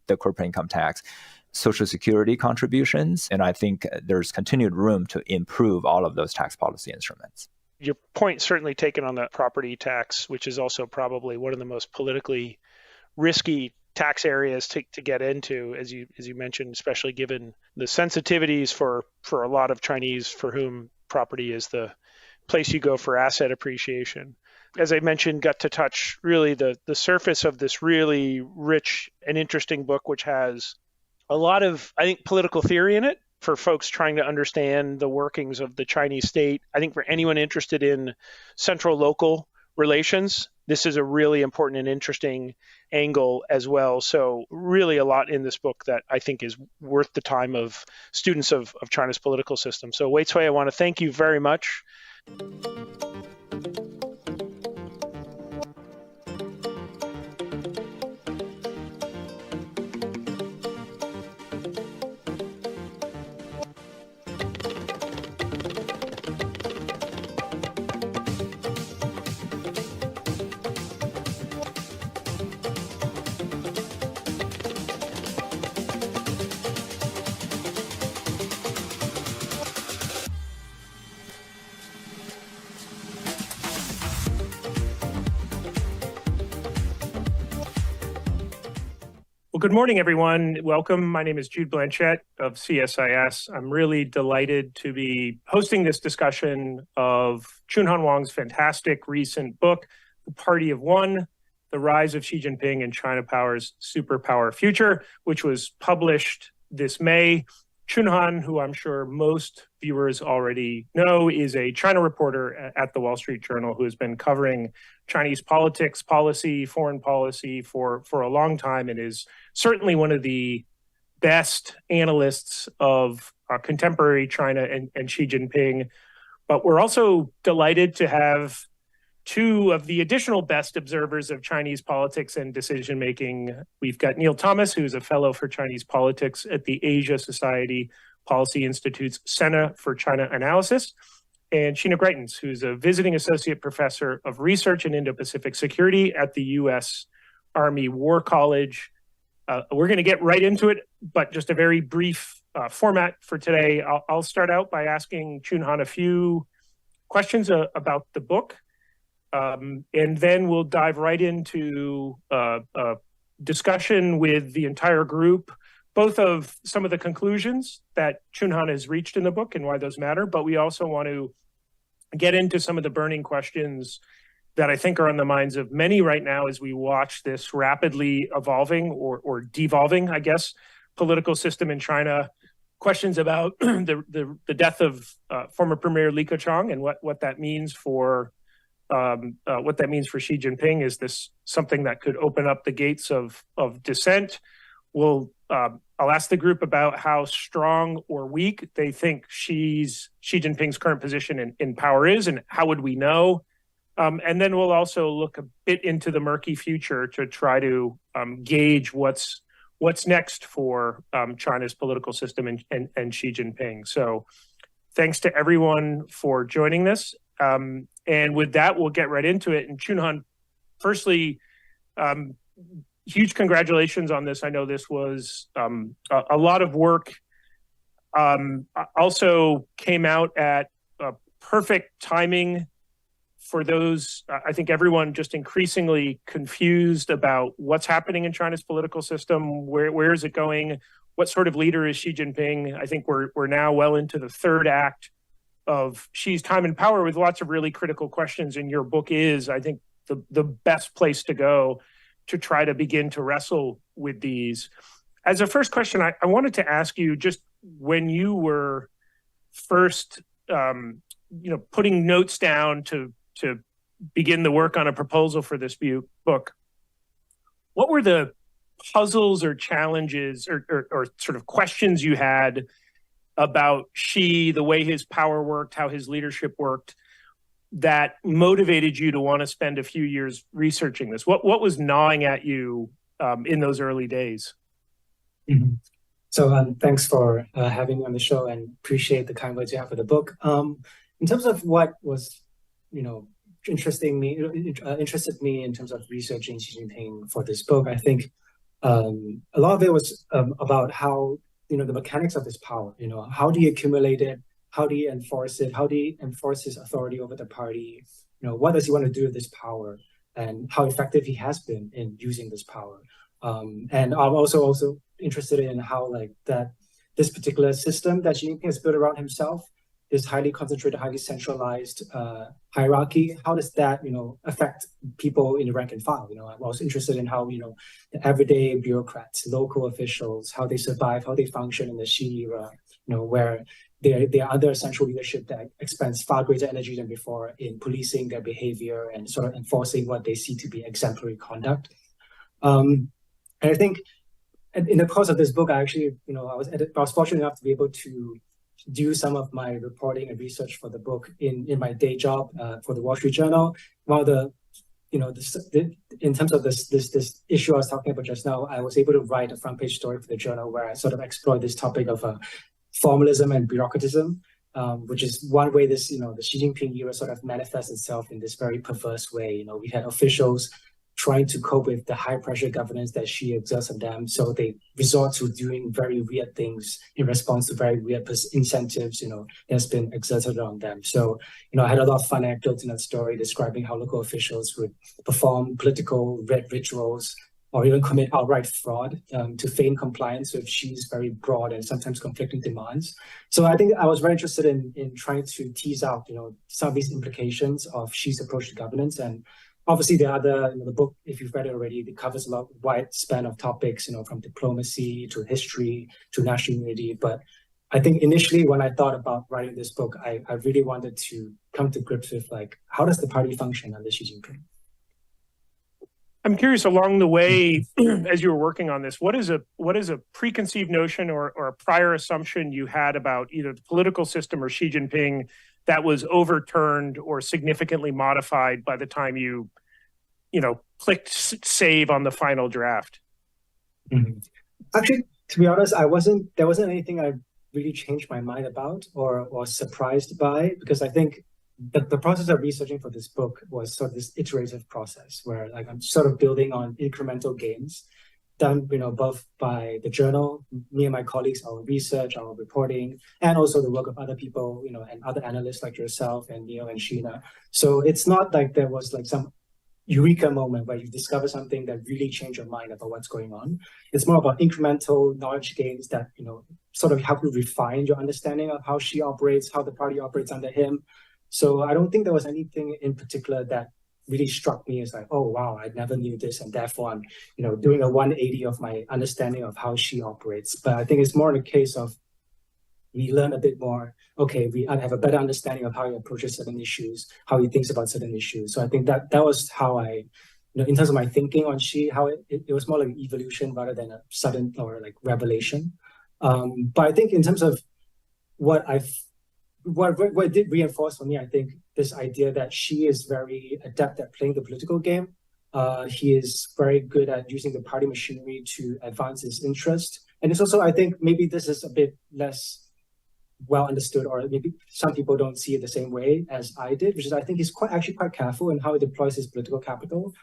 the corporate income tax, Social Security contributions, and I think there's continued room to improve all of those tax policy instruments. Your point certainly taken on the property tax, which is also probably one of the most politically risky tax areas to get into, as you mentioned, especially given the sensitivities for a lot of Chinese for whom property is the place you go for asset appreciation. As I mentioned, got to touch really the surface of this really rich and interesting book, which has a lot of, I think, political theory in it, for folks trying to understand the workings of the Chinese state. I think for anyone interested in central-local relations, this is a really important and interesting angle as well. So really a lot in this book that I think is worth the time of students of China's political system. So Wei Cui, I want to thank you very much. Well, good morning, everyone. Welcome. My name is Jude Blanchette of CSIS. I'm really delighted to be hosting this discussion of Chunhan Wang's fantastic recent book, The Party of One, The Rise of Xi Jinping and China Power's Superpower Future, which was published this May. Chunhan, who I'm sure most viewers already know, is a China reporter at the Wall Street Journal who has been covering Chinese politics, policy, foreign policy for a long time, and is certainly one of the best analysts of contemporary China and Xi Jinping. But we're also delighted to have two of the additional best observers of Chinese politics and decision-making. We've got Neil Thomas, who's a fellow for Chinese politics at the Asia Society Policy Institute's Center for China Analysis, and Sheena Greitens, who's a visiting associate professor of research in Indo-Pacific security at the U.S. Army War College. We're going to get right into it, but just a very brief format for today. I'll start out by asking Chun-Han a few questions about the book, and then we'll dive right into a discussion with the entire group, both of some of the conclusions that Chun-Han has reached in the book and why those matter, but we also want to get into some of the burning questions that I think are on the minds of many right now as we watch this rapidly evolving or devolving, I guess, political system in China. Questions about the death of former Premier Li Keqiang and what that means for Xi Jinping. Is this something that could open up the gates of dissent? I'll ask the group about how strong or weak they think Xi Jinping's current position in power is, and how would we know? And then we'll also look a bit into the murky future to try to gauge what's next for China's political system and Xi Jinping. So thanks to everyone for joining this. And with that, we'll get right into it. And Chun-Han, firstly, huge congratulations on this. I know this was a lot of work. Also came out at perfect timing for those, I think everyone just increasingly confused about what's happening in China's political system. Where is it going? What sort of leader is Xi Jinping? I think we're now well into the third act of Xi's time in power with lots of really critical questions. And your book is, I think, the best place to go to try to begin to wrestle with these. As a first question, I wanted to ask you, just when you were first, putting notes down to begin the work on a proposal for this book, what were the puzzles or challenges or sort of questions you had about Xi, the way his power worked, how his leadership worked, that motivated you to want to spend a few years researching this? What was gnawing at you in those early days? Mm-hmm. So thanks for having me on the show, and appreciate the kind words you have for the book. In terms of what was, interested me in terms of researching Xi Jinping for this book, I think a lot of it was about how, the mechanics of his power. How do you accumulate it? How do you enforce it? How do you enforce his authority over the party? What does he want to do with this power, and how effective he has been in using this power? And I'm also interested in how this particular system that Xi Jinping has built around himself, this highly concentrated, highly centralized hierarchy, how does that, affect people in the rank and file? I was interested in how, the everyday bureaucrats, local officials, how they survive, how they function in the Xi era, where they are under central leadership that expends far greater energy than before in policing their behavior and sort of enforcing what they see to be exemplary conduct. And I think in the course of this book, I actually, I was fortunate enough to be able to do some of my reporting and research for the book in my day job for the Wall Street Journal. While in terms of this issue I was talking about just now, I was able to write a front page story for the journal where I sort of explored this topic of formalism and bureaucratism, which is one way this, the Xi Jinping era sort of manifests itself in this very perverse way. We had officials trying to cope with the high pressure governance that Xi exerts on them. So they resort to doing very weird things in response to very weird incentives, that's been exerted on them. So, I had a lot of fun anecdotes in that story describing how local officials would perform political rituals or even commit outright fraud to feign compliance with Xi's very broad and sometimes conflicting demands. So I think I was very interested in trying to tease out, some of these implications of Xi's approach to governance. And obviously, the book, if you've read it already, it covers a wide span of topics, from diplomacy to history to national unity. But I think initially when I thought about writing this book, I really wanted to come to grips with how does the party function under Xi Jinping? I'm curious, along the way, as you were working on this, what is a preconceived notion or a prior assumption you had about either the political system or Xi Jinping that was overturned or significantly modified by the time you clicked save on the final draft? Mm-hmm. Actually, to be honest, there wasn't anything I really changed my mind about or was surprised by, because I think the process of researching for this book was sort of this iterative process where I'm sort of building on incremental gains. done, both by the journal, me and my colleagues, our research, our reporting, and also the work of other people, and other analysts like yourself and Neil and Sheena. So it's not like there was like some eureka moment where you discover something that really changed your mind about what's going on. It's more about incremental knowledge gains that, sort of help you refine your understanding of how she operates, how the party operates under him. So I don't think there was anything in particular that really struck me as like, oh, wow, I never knew this. And therefore I'm, doing a 180 of my understanding of how she operates. But I think it's more in a case of we learn a bit more. Okay, we have a better understanding of how he approaches certain issues, how he thinks about certain issues. So I think that was how I, in terms of my thinking on how it was more like an evolution rather than a sudden or like revelation. But I think in terms of what it did reinforce for me, I think this idea that she is very adept at playing the political game. He is very good at using the party machinery to advance his interest. And it's also, I think maybe this is a bit less well understood, or maybe some people don't see it the same way as I did, which is I think he's actually quite careful in how he deploys his political capital.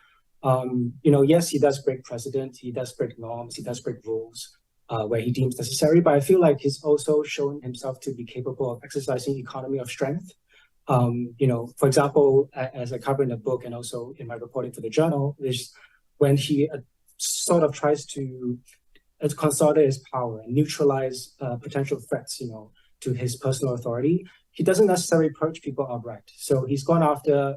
Yes, he does break precedent, he does break norms, he does break rules where he deems necessary, but I feel like he's also shown himself to be capable of exercising economy of strength. For example, as I cover in the book and also in my reporting for the journal, is when he sort of tries to consolidate his power and neutralize potential threats, to his personal authority. He doesn't necessarily purge people outright. So he's gone after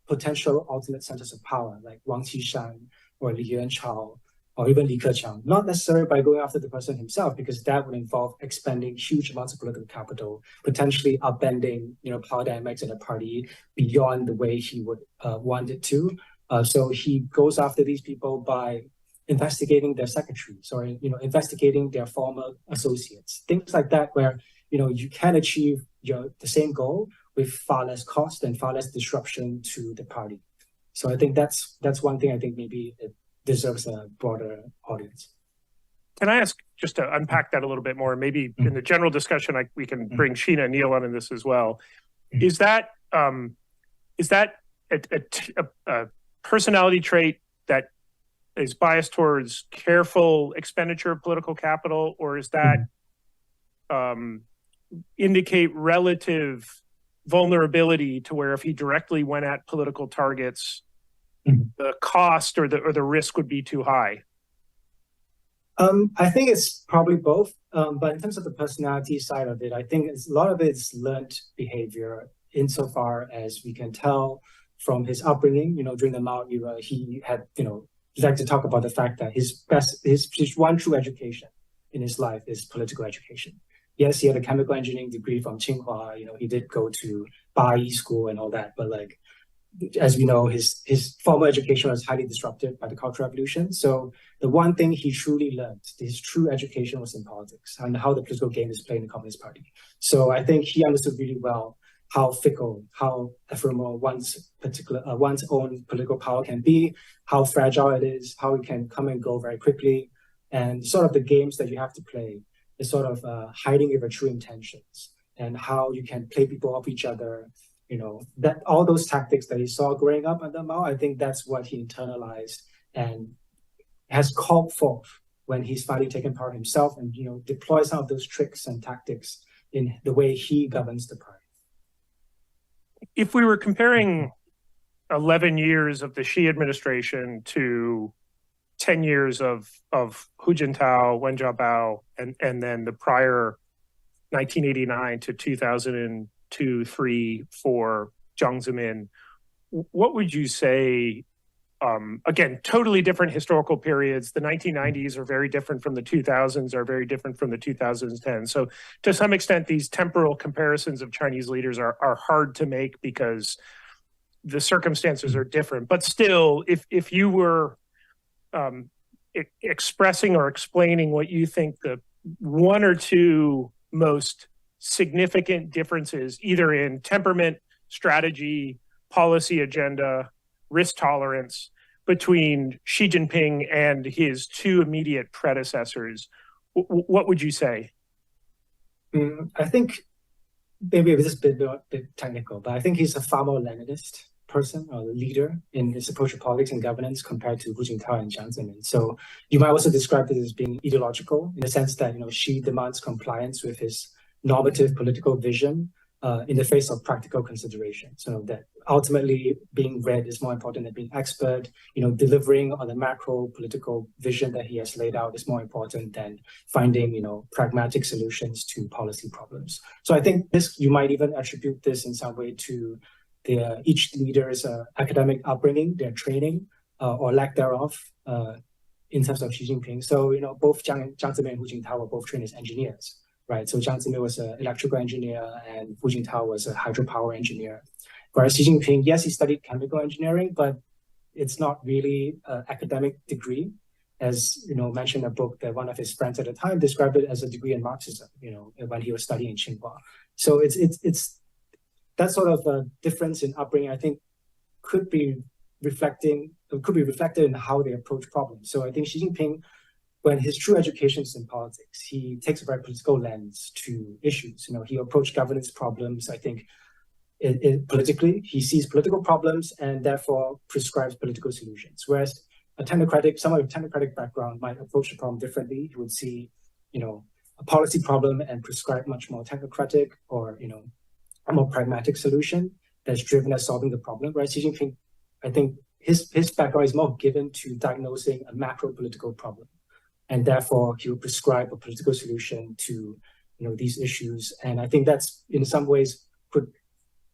potential alternate centers of power, like Wang Qishan or Li Yuanchao, or even Li Keqiang, not necessarily by going after the person himself, because that would involve expending huge amounts of political capital, potentially upending, power dynamics in a party beyond the way he would want it to. So he goes after these people by investigating their secretaries or, investigating their former associates, things like that, where you can achieve the same goal with far less cost and far less disruption to the party. So I think that's one thing I think maybe it deserves a broader audience. Can I ask, just to unpack that a little bit more, maybe in the general discussion, we can bring Sheena and Neil on in this as well. Is that a personality trait that is biased towards careful expenditure of political capital, or is that indicate relative vulnerability to where if he directly went at political targets, the cost or the risk would be too high? I think it's probably both. But in terms of the personality side of it, I think a lot of it's learned behavior insofar as we can tell from his upbringing. During the Mao era, he had, he liked to talk about the fact that his one true education in his life is political education. Yes, he had a chemical engineering degree from Tsinghua. He did go to Bai school and all that. But like, as we know, his formal education was highly disrupted by the Cultural Revolution. So the one thing he truly learned, his true education, was in politics and how the political game is played in the Communist Party. So I think he understood really well how fickle, how ephemeral one's own political power can be, how fragile it is, how it can come and go very quickly, and sort of the games that you have to play is sort of hiding your true intentions and how you can play people off each other. That all those tactics that he saw growing up under Mao, I think that's what he internalized and has called forth when he's finally taken power himself and, deploy some of those tricks and tactics in the way he governs the party. If we were comparing 11 years of the Xi administration to 10 years of Hu Jintao, Wen Jiabao, and then the prior 1989 to 2002, 3, 4, Jiang Zemin, what would you say? Again, totally different historical periods. The 1990s are very different from the 2000s, are very different from the 2010s. So to some extent, these temporal comparisons of Chinese leaders are hard to make because the circumstances are different. But still, if you were expressing or explaining what you think the one or two most significant differences, either in temperament, strategy, policy agenda, risk tolerance, between Xi Jinping and his two immediate predecessors, what would you say? I think maybe this is a bit technical, but I think he's a far more Leninist person or the leader in his approach to politics and governance compared to Hu Jintao and Jiang Zemin. So you might also describe it as being ideological in the sense that, Xi demands compliance with his normative political vision in the face of practical considerations. So that ultimately being read is more important than being expert. Delivering on the macro political vision that he has laid out is more important than finding, pragmatic solutions to policy problems. So I think you might even attribute this in some way to each leader's academic upbringing, their training, or lack thereof, in terms of Xi Jinping. So, both Jiang Zemin and Hu Jintao were both trained as engineers, right? So Jiang Zemin was an electrical engineer and Hu Jintao was a hydropower engineer. Whereas Xi Jinping, yes, he studied chemical engineering, but it's not really an academic degree. As mentioned in a book that one of his friends at the time described it as a degree in Marxism, when he was studying in Tsinghua. So it's that sort of a difference in upbringing, I think, could be reflected in how they approach problems. So I think Xi Jinping, when his true education is in politics, he takes a very political lens to issues. He approached governance problems, I think, politically. He sees political problems and therefore prescribes political solutions. Whereas someone with a technocratic background might approach the problem differently. He would see, a policy problem and prescribe much more technocratic or, a more pragmatic solution that's driven at solving the problem. Whereas Xi Jinping, I think his background is more given to diagnosing a macro political problem. And therefore, he will prescribe a political solution to, these issues. And I think that's, in some ways, could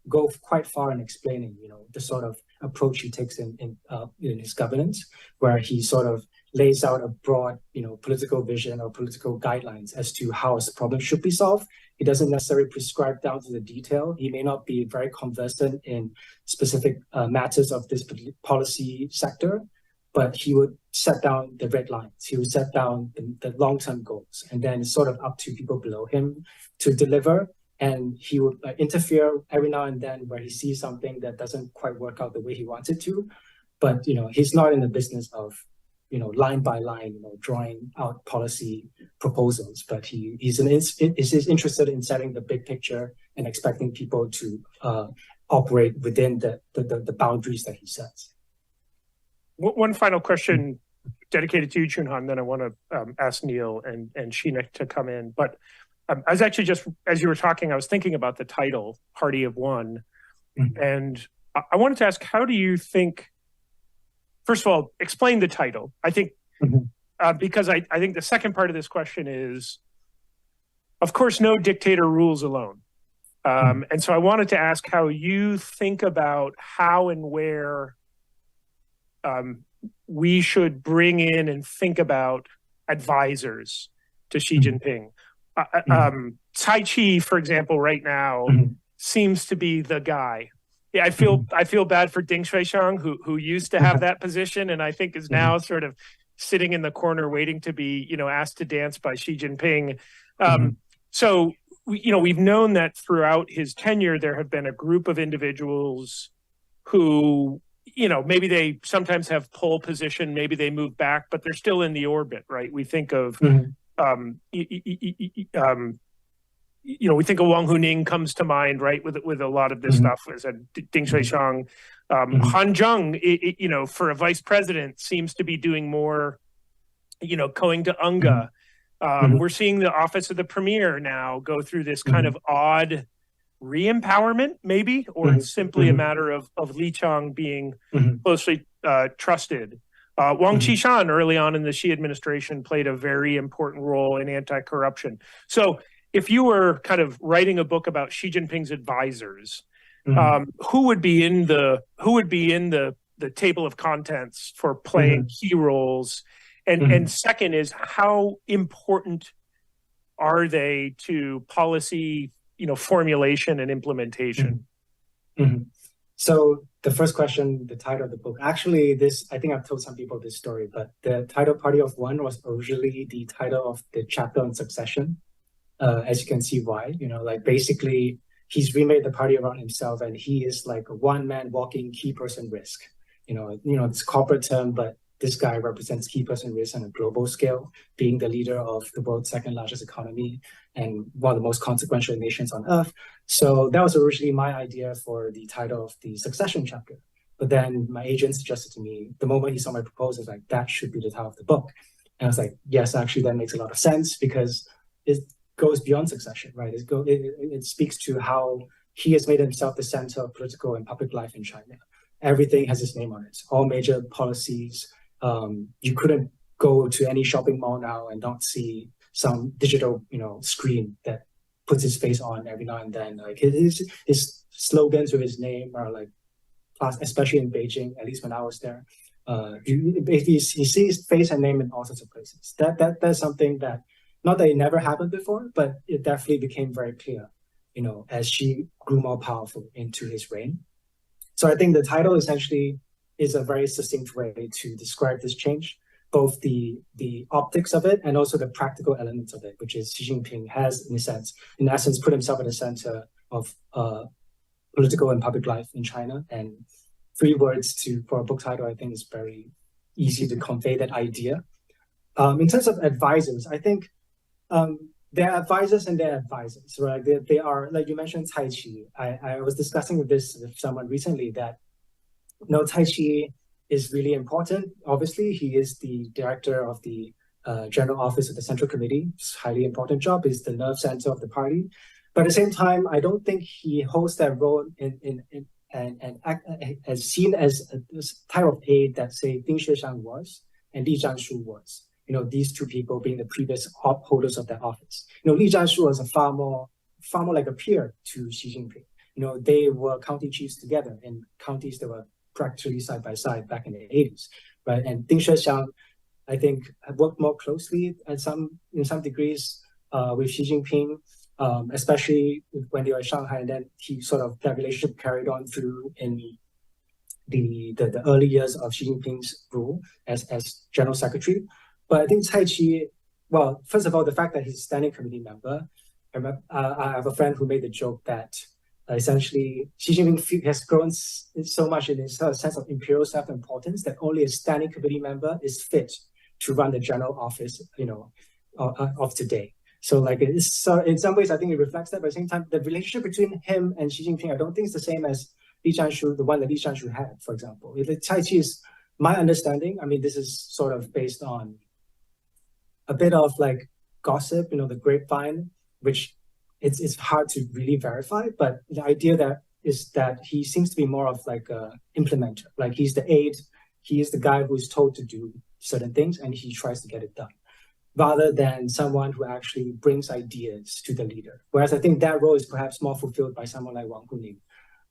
go quite far in explaining, the sort of approach he takes in his governance, where he sort of lays out a broad, political vision or political guidelines as to how a problem should be solved. He doesn't necessarily prescribe down to the detail. He may not be very conversant in specific matters of this policy sector, but he would set down the red lines. He would set down the long-term goals, and then it's sort of up to people below him to deliver. And he would interfere every now and then where he sees something that doesn't quite work out the way he wants it to. But, he's not in the business of, line by line, drawing out policy proposals. But he's interested in setting the big picture and expecting people to operate within the boundaries that he sets. One final question dedicated to you, Chun-Han, then I want to ask Neil and Sheena to come in. But I was actually just, as you were talking, I was thinking about the title, Party of One. Mm-hmm. And I wanted to ask, how do you think, first of all, explain the title. I think, because I think the second part of this question is, of course, no dictator rules alone. And so I wanted to ask how you think about how and where we should bring in and think about advisors to Xi Jinping. Tai Chi, for example, right now seems to be the guy. Yeah, I feel bad for Ding Shuixiang, who used to have that position, and I think is now sort of sitting in the corner waiting to be, asked to dance by Xi Jinping. So, we've known that throughout his tenure, there have been a group of individuals who, maybe they sometimes have pole position, maybe they move back, but they're still in the orbit, right? We think of we think of Wang Huning comes to mind, right, with a lot of this stuff. As a Ding Shuixiang, Han Zheng, for a vice president, seems to be doing more, going to UNGA. We're seeing the office of the premier now go through this kind of odd re-empowerment, maybe, or it's simply a matter of Li Qiang being closely trusted. Wang Qishan, early on in the Xi administration, played a very important role in anti-corruption. So if you were kind of writing a book about Xi Jinping's advisors, who would be in the table of contents for playing key roles? And second is, how important are they to policy, formulation and implementation? So the first question, the title of the book, actually I think I've told some people this story, but the title Party of One was originally the title of the chapter on succession. As you can see why, basically he's remade the party around himself and he is like a one-man walking key person risk. It's a corporate term, but this guy represents key person risk on a global scale, being the leader of the world's second largest economy and one of the most consequential nations on earth. So that was originally my idea for the title of the succession chapter. But then my agent suggested to me, the moment he saw my proposal, like, that should be the title of the book. And I was like, yes, actually, that makes a lot of sense because it goes beyond succession, right? It speaks to how he has made himself the center of political and public life in China. Everything has his name on it. All major policies. You couldn't go to any shopping mall now and not see some digital, screen that puts his face on every now and then. Like his slogans with his name are like, especially in Beijing, at least when I was there. You see his face and name in all sorts of places. That's something that, not that it never happened before, but it definitely became very clear, as she grew more powerful into his reign. So I think the title essentially is a very succinct way to describe this change, both the optics of it and also the practical elements of it, which is Xi Jinping has, in essence, put himself at the center of political and public life in China. And 3 words for a book title, I think is very easy to convey that idea. In terms of advisors, I think there are advisors and there are advisors, right? They are, like you mentioned, Cai Qi. I was discussing with someone recently that, Cai Qi is really important. Obviously, he is the director of the General Office of the Central Committee. It's a highly important job. He's the nerve center of the party. But at the same time, I don't think he holds that role and as seen as a type of aide that, say, Ding Xuexiang was and Li Zhanshu was. These 2 people being the previous holders of that office. Li Zhanshu was a far more like a peer to Xi Jinping. They were county chiefs together in counties that were practically side by side back in the 80s, right? And Ding Xuexiang, I think, had worked more closely in some degrees with Xi Jinping, especially when they were in Shanghai, and then that relationship carried on through in the early years of Xi Jinping's rule as General Secretary. But I think Cai Qi, well, first of all, the fact that he's a standing committee member, I have a friend who made the joke that essentially Xi Jinping has grown so much in his sense of imperial self-importance that only a standing committee member is fit to run the general office, of today. So in some ways, I think it reflects that. But at the same time, the relationship between him and Xi Jinping, I don't think it's the same as Li Zhanshu, the one that Li Zhanshu had, for example. Cai Qi is my understanding. I mean, this is sort of based on a bit of like gossip, the grapevine, which it's hard to really verify. But the idea is that he seems to be more of like a implementer. Like he's the aide, he is the guy who is told to do certain things and he tries to get it done, rather than someone who actually brings ideas to the leader. Whereas I think that role is perhaps more fulfilled by someone like Wang Huning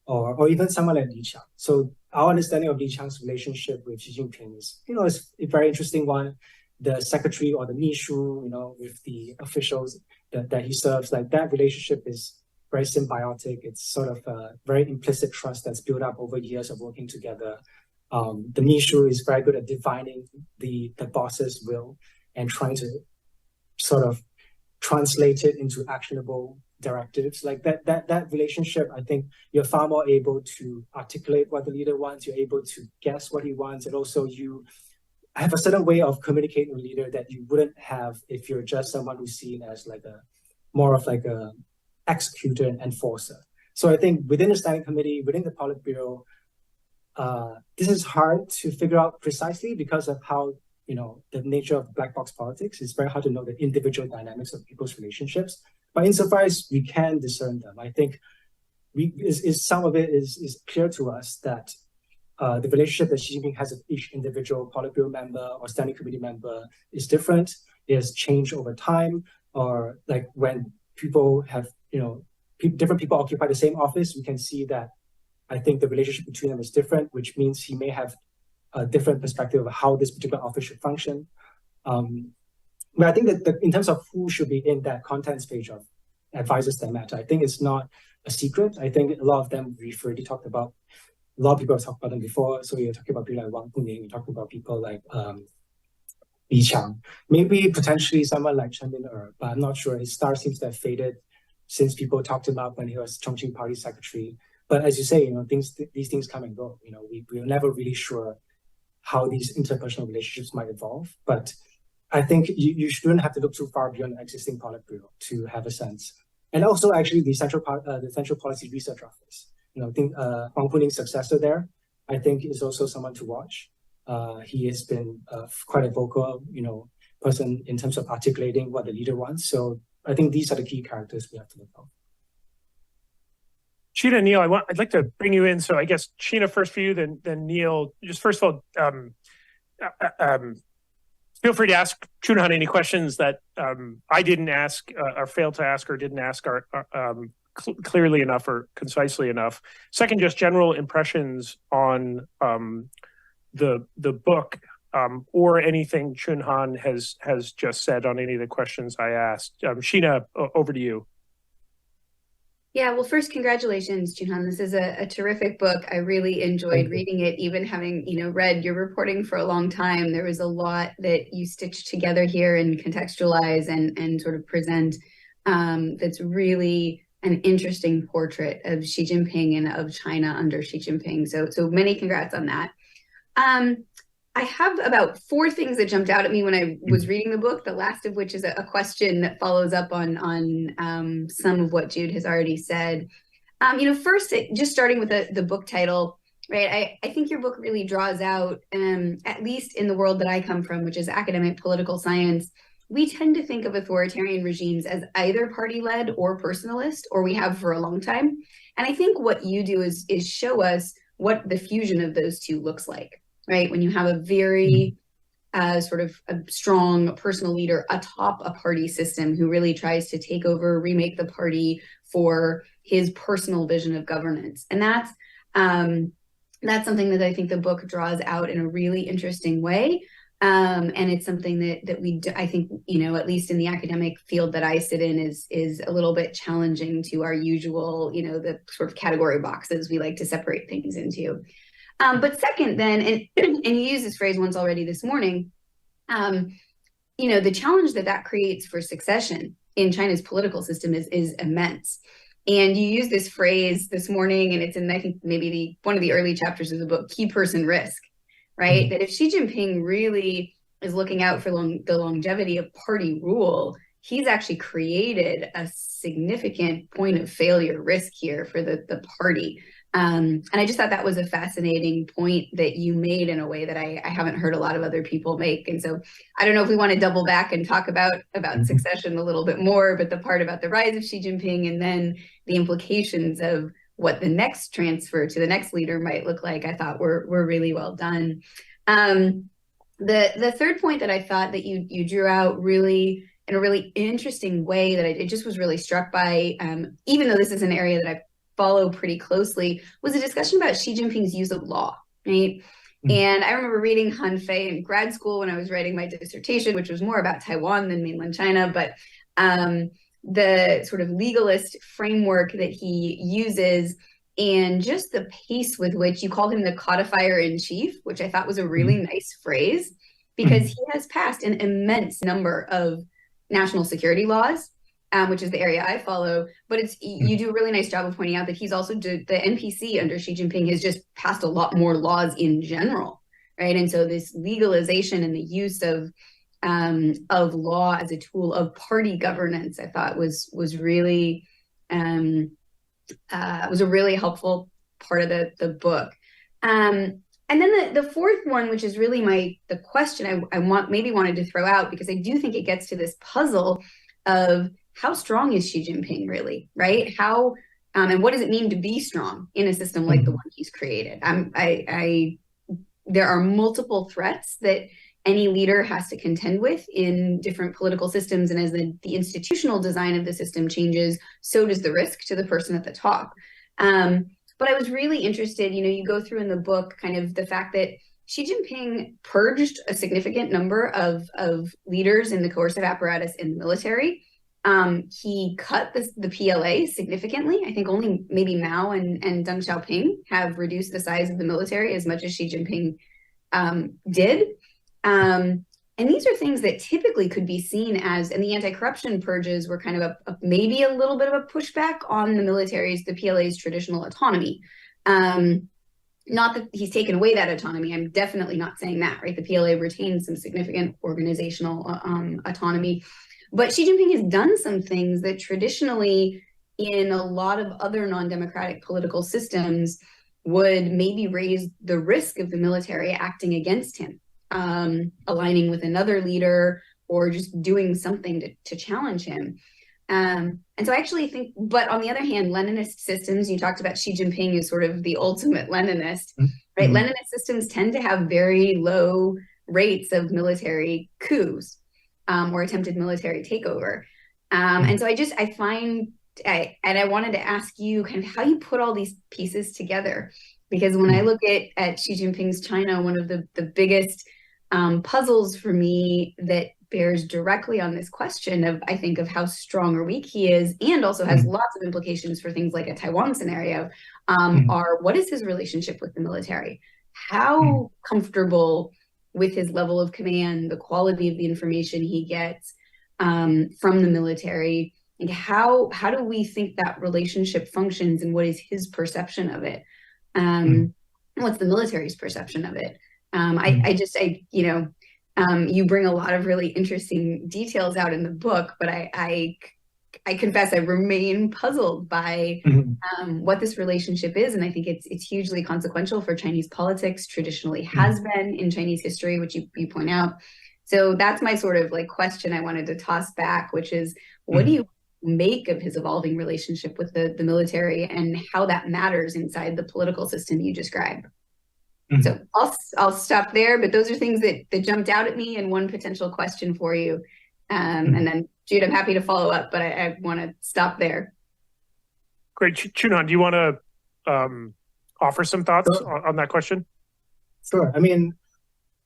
or even someone like Li Qiang. So our understanding of Li Qiang's relationship with Xi Jinping is, is a very interesting one. The secretary or the Nishu, with the officials that he serves, like that relationship is very symbiotic. It's sort of a very implicit trust that's built up over years of working together. The Nishu is very good at divining the boss's will and trying to sort of translate it into actionable directives. Like that relationship, I think you're far more able to articulate what the leader wants. You're able to guess what he wants, and also you have a certain way of communicating with a leader that you wouldn't have if you're just someone who's seen as like more of a executor and enforcer. So I think within the standing committee, within the Politburo, this is hard to figure out precisely because of how, the nature of black box politics. It's very hard to know the individual dynamics of people's relationships. But insofar as we can discern them, I think some of it is clear to us that the relationship that Xi Jinping has with each individual Politburo member or standing committee member is different. It has changed over time, or like when people have, different people occupy the same office, we can see that I think the relationship between them is different, which means he may have a different perspective of how this particular office should function. But I think that in terms of who should be in that contents page of advisors that matter, I think it's not a secret. I think a lot of them we've already talked about. A lot of people have talked about them before. So you're talking about people like Wang Huning, you're talking about people like Li Qiang, maybe potentially someone like Chen Min-er, but I'm not sure. His star seems to have faded since people talked him up when he was Chongqing Party secretary. But as you say, these things come and go. We're never really sure how these interpersonal relationships might evolve. But I think you shouldn't have to look too far beyond the existing Politburo to have a sense. And also, actually, the Central Policy Research Office. I think Wang Huning's successor there, I think is also someone to watch. He has been quite a vocal, person in terms of articulating what the leader wants. So I think these are the key characters we have to look for. Sheena, Neil, I'd like to bring you in. So I guess Sheena first for you, then Neil. Just first of all, feel free to ask Chunhan any questions that I didn't ask or failed to ask or didn't ask clearly enough or concisely enough. Second, just general impressions on the book or anything Chunhan has just said on any of the questions I asked. Sheena, over to you. Yeah, well, first, congratulations, Chunhan. This is a terrific book. I really enjoyed reading it, even having, read your reporting for a long time. There was a lot that you stitched together here and contextualize and sort of present that's really an interesting portrait of Xi Jinping and of China under Xi Jinping. So many congrats on that. I have about 4 things that jumped out at me when I was reading the book, the last of which is a question that follows up on some of what Jude has already said. First, just starting with the book title, right? I think your book really draws out, at least in the world that I come from, which is academic political science, we tend to think of authoritarian regimes as either party-led or personalist, or we have for a long time. And I think what you do is show us what the fusion of those two looks like. Right, when you have a very sort of a strong personal leader atop a party system who really tries to take over, remake the party for his personal vision of governance. And that's something that I think the book draws out in a really interesting way. And it's something that we do, I think, at least in the academic field that I sit in is a little bit challenging to our usual, the sort of category boxes we like to separate things into. But second, then, and you used this phrase once already this morning, the challenge that creates for succession in China's political system is immense. And you used this phrase this morning, and it's in, I think, maybe one of the early chapters of the book, key person risk, right? Mm-hmm. That if Xi Jinping really is looking out for the longevity of party rule, he's actually created a significant point of failure risk here for the party. And I just thought that was a fascinating point that you made in a way that I haven't heard a lot of other people make. And so I don't know if we want to double back and talk about succession a little bit more, but the part about the rise of Xi Jinping and then the implications of what the next transfer to the next leader might look like, I thought were really well done. The third point that I thought that you drew out really in a really interesting way that I just was really struck by, even though this is an area that I follow pretty closely, was a discussion about Xi Jinping's use of law, right? Mm-hmm. And I remember reading Han Fei in grad school when I was writing my dissertation, which was more about Taiwan than mainland China, but the sort of legalist framework that he uses and just the pace with which you call him the codifier in chief, which I thought was a really nice phrase, because he has passed an immense number of national security laws, which is the area I follow. But you do a really nice job of pointing out that he's also the NPC under Xi Jinping has just passed a lot more laws in general, right? And so this legalization and the use of law as a tool of party governance, I thought was really was a really helpful part of the book. And then the fourth one, which is really the question I wanted to throw out, because I do think it gets to this puzzle of how strong is Xi Jinping really, right? How and what does it mean to be strong in a system like the one he's created? There are multiple threats that any leader has to contend with in different political systems, and as the institutional design of the system changes, so does the risk to the person at the top. But I was really interested, you go through in the book kind of the fact that Xi Jinping purged a significant number of leaders in the coercive apparatus in the military. He cut the PLA significantly. I think only maybe Mao and Deng Xiaoping have reduced the size of the military as much as Xi Jinping did. And these are things that typically could be seen as, and the anti-corruption purges were kind of maybe a little bit of a pushback on the PLA's traditional autonomy. Not that he's taken away that autonomy. I'm definitely not saying that, right? The PLA retains some significant organizational autonomy. But Xi Jinping has done some things that traditionally in a lot of other non-democratic political systems would maybe raise the risk of the military acting against him, aligning with another leader or just doing something to challenge him. And so I actually think, but on the other hand, Leninist systems, you talked about Xi Jinping as sort of the ultimate Leninist, right? Leninist systems tend to have very low rates of military coups or attempted military takeover. And so I wanted to ask you kind of how you put all these pieces together, because when I look at Xi Jinping's China, one of the biggest puzzles for me that bears directly on this question of, I think, of how strong or weak he is, and also has lots of implications for things like a Taiwan scenario, are what is his relationship with the military? How comfortable with his level of command, the quality of the information he gets from the military, and how do we think that relationship functions, and what is his perception of it? What's the military's perception of it? You bring a lot of really interesting details out in the book, but I confess I remain puzzled by what this relationship is, and I think it's hugely consequential for Chinese politics, traditionally has been in Chinese history, which you point out. So that's my sort of like question I wanted to toss back, which is, what do you make of his evolving relationship with the military, and how that matters inside the political system you describe? So I'll stop there, but those are things that jumped out at me, and one potential question for you. And then, Jude, I'm happy to follow up, but I want to stop there. Great. Chunhan, do you want to offer some thoughts on that question? Sure. I mean,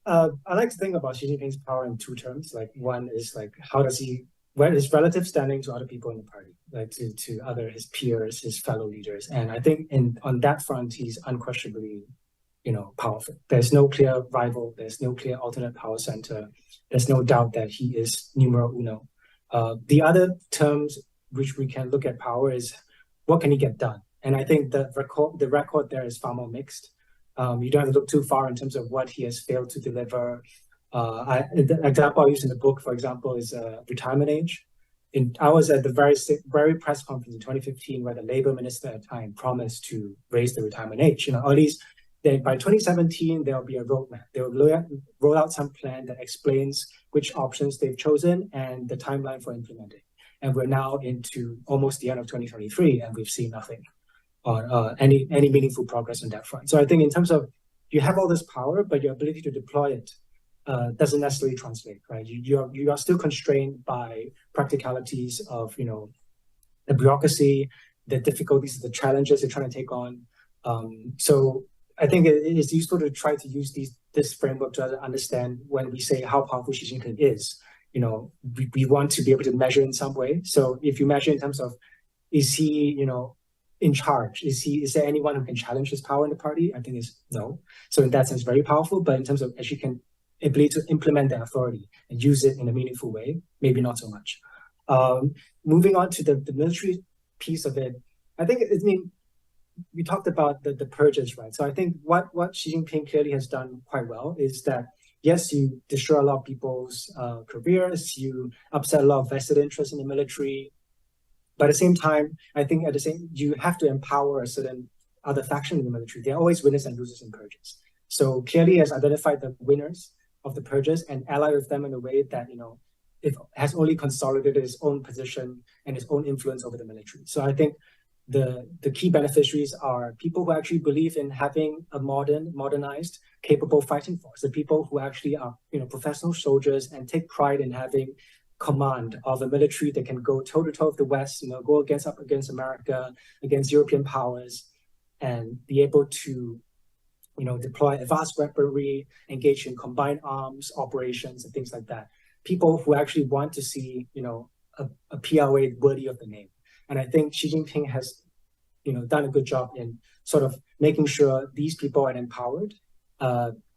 I like to think about Xi Jinping's power in two terms. Like, one is like, where his relative standing to other people in the party, like to his peers, his fellow leaders. And I think on that front, he's unquestionably powerful. There's no clear rival. There's no clear alternate power center. There's no doubt that he is numero uno. The other terms which we can look at power is, what can he get done? And I think the record there is far more mixed. You don't have to look too far in terms of what he has failed to deliver. The example I use in the book, for example, is retirement age. I was at the very press conference in 2015 where the labor minister at the time promised to raise the retirement age. At least by 2017, there will be a roadmap. They will roll out some plan that explains which options they've chosen and the timeline for implementing. And we're now into almost the end of 2023, and we've seen nothing on any meaningful progress on that front. So I think in terms of, you have all this power, but your ability to deploy it doesn't necessarily translate, right? You are still constrained by practicalities of the bureaucracy, the difficulties, the challenges you're trying to take on. So I think it is useful to try to use this framework to understand when we say how powerful Xi Jinping is. We want to be able to measure in some way. So if you measure in terms of, is he in charge? Is there anyone who can challenge his power in the party? I think it's no. So in that sense, very powerful. But in terms of ability to implement that authority and use it in a meaningful way, maybe not so much. Moving on to the military piece of it, I think we talked about the purges, right? So I think what Xi Jinping clearly has done quite well is that, yes, you destroy a lot of people's careers, you upset a lot of vested interests in the military, but at the same time, I think you have to empower a certain other faction in the military. There are always winners and losers in purges. So clearly has identified the winners of the purges and allied with them in a way that it has only consolidated its own position and its own influence over the military. So I think the key beneficiaries are people who actually believe in having a modernized, capable fighting force, the people who actually are professional soldiers and take pride in having command of a military that can go toe-to-toe with the West, go up against America, against European powers, and be able to deploy advanced weaponry, engage in combined arms operations and things like that. People who actually want to see a PLA worthy of the name. And I think Xi Jinping has, done a good job in sort of making sure these people are empowered.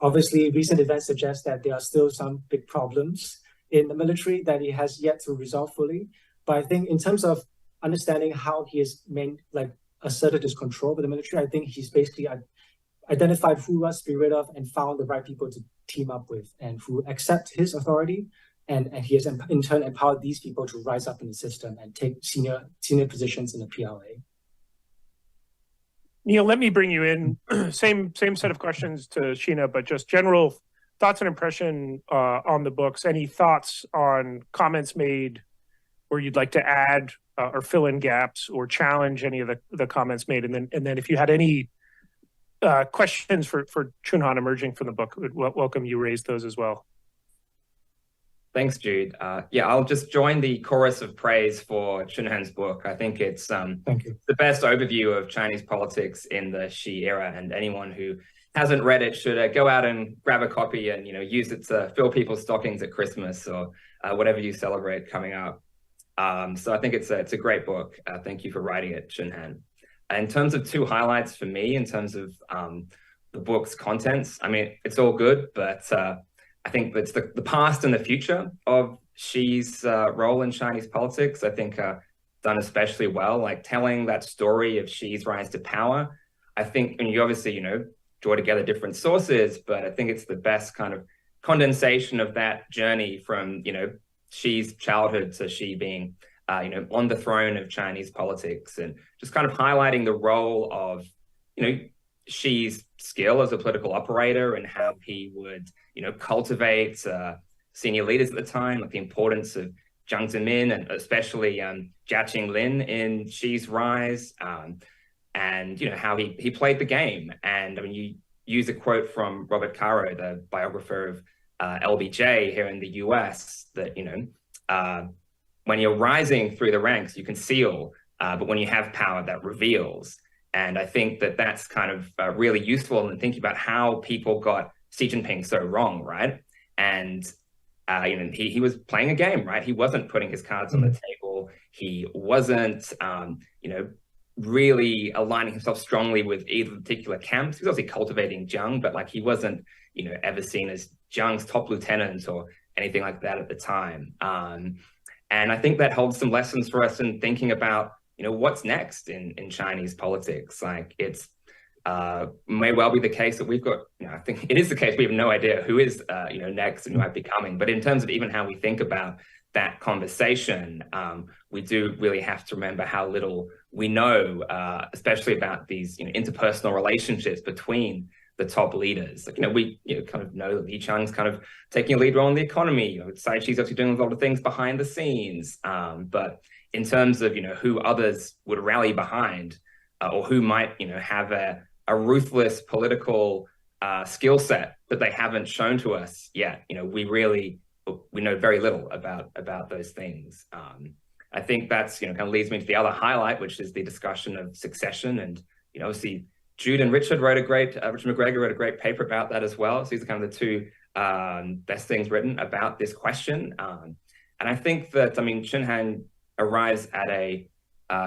Obviously, recent events suggest that there are still some big problems in the military that he has yet to resolve fully. But I think in terms of understanding how he has asserted his control over the military, I think he's basically identified who he wants to be rid of and found the right people to team up with and who accept his authority. And he has in turn empowered these people to rise up in the system and take senior positions in the PLA. Neil, let me bring you in. same set of questions to Sheena, but just general thoughts and impression on the books. Any thoughts on comments made where you'd like to add or fill in gaps or challenge any of the comments made? And then if you had any questions for Chunhan emerging from the book, we'd welcome you raise those as well. Thanks, Jude. Yeah, I'll just join the chorus of praise for Chunhan's book. I think it's the best overview of Chinese politics in the Xi era, and anyone who hasn't read it should go out and grab a copy and use it to fill people's stockings at Christmas or whatever you celebrate coming up. So I think it's a great book. Thank you for writing it, Chunhan. In terms of two highlights for me, in terms of the book's contents, I mean, it's all good, but I think it's the past and the future of Xi's role in Chinese politics. I think done especially well, like telling that story of Xi's rise to power. I think, and you obviously, draw together different sources, but I think it's the best kind of condensation of that journey from, Xi's childhood to Xi being, on the throne of Chinese politics, and just kind of highlighting the role of, Xi's skill as a political operator and how he would, cultivate senior leaders at the time, like the importance of Jiang Zemin and especially Jia Qinglin in Xi's rise, and how he played the game. And I mean, you use a quote from Robert Caro, the biographer of LBJ here in the US, that when you're rising through the ranks, you conceal, but when you have power, that reveals. And I think that that's kind of really useful in thinking about how people got Xi Jinping so wrong, right? And he was playing a game, right? He wasn't putting his cards on the table. He wasn't, really aligning himself strongly with either particular camps. He was obviously cultivating Jiang, but like he wasn't, ever seen as Jiang's top lieutenant or anything like that at the time. And I think that holds some lessons for us in thinking about, what's next in Chinese politics. Like it's may well be the case that we've got, I think it is the case, we have no idea who is, next and who might be coming. But in terms of even how we think about that conversation, we do really have to remember how little we know, especially about these interpersonal relationships between the top leaders. Like, we kind of know that Li Chang's kind of taking a lead role in the economy. Tsai Chi's actually doing a lot of things behind the scenes. But in terms of who others would rally behind, or who might have a ruthless political skill set that they haven't shown to us yet, we know very little about those things. I think that's kind of leads me to the other highlight, which is the discussion of succession. And obviously Jude and Richard Richard McGregor wrote a great paper about that as well. So these are kind of the two best things written about this question. And I think that, Chunhan arrives at a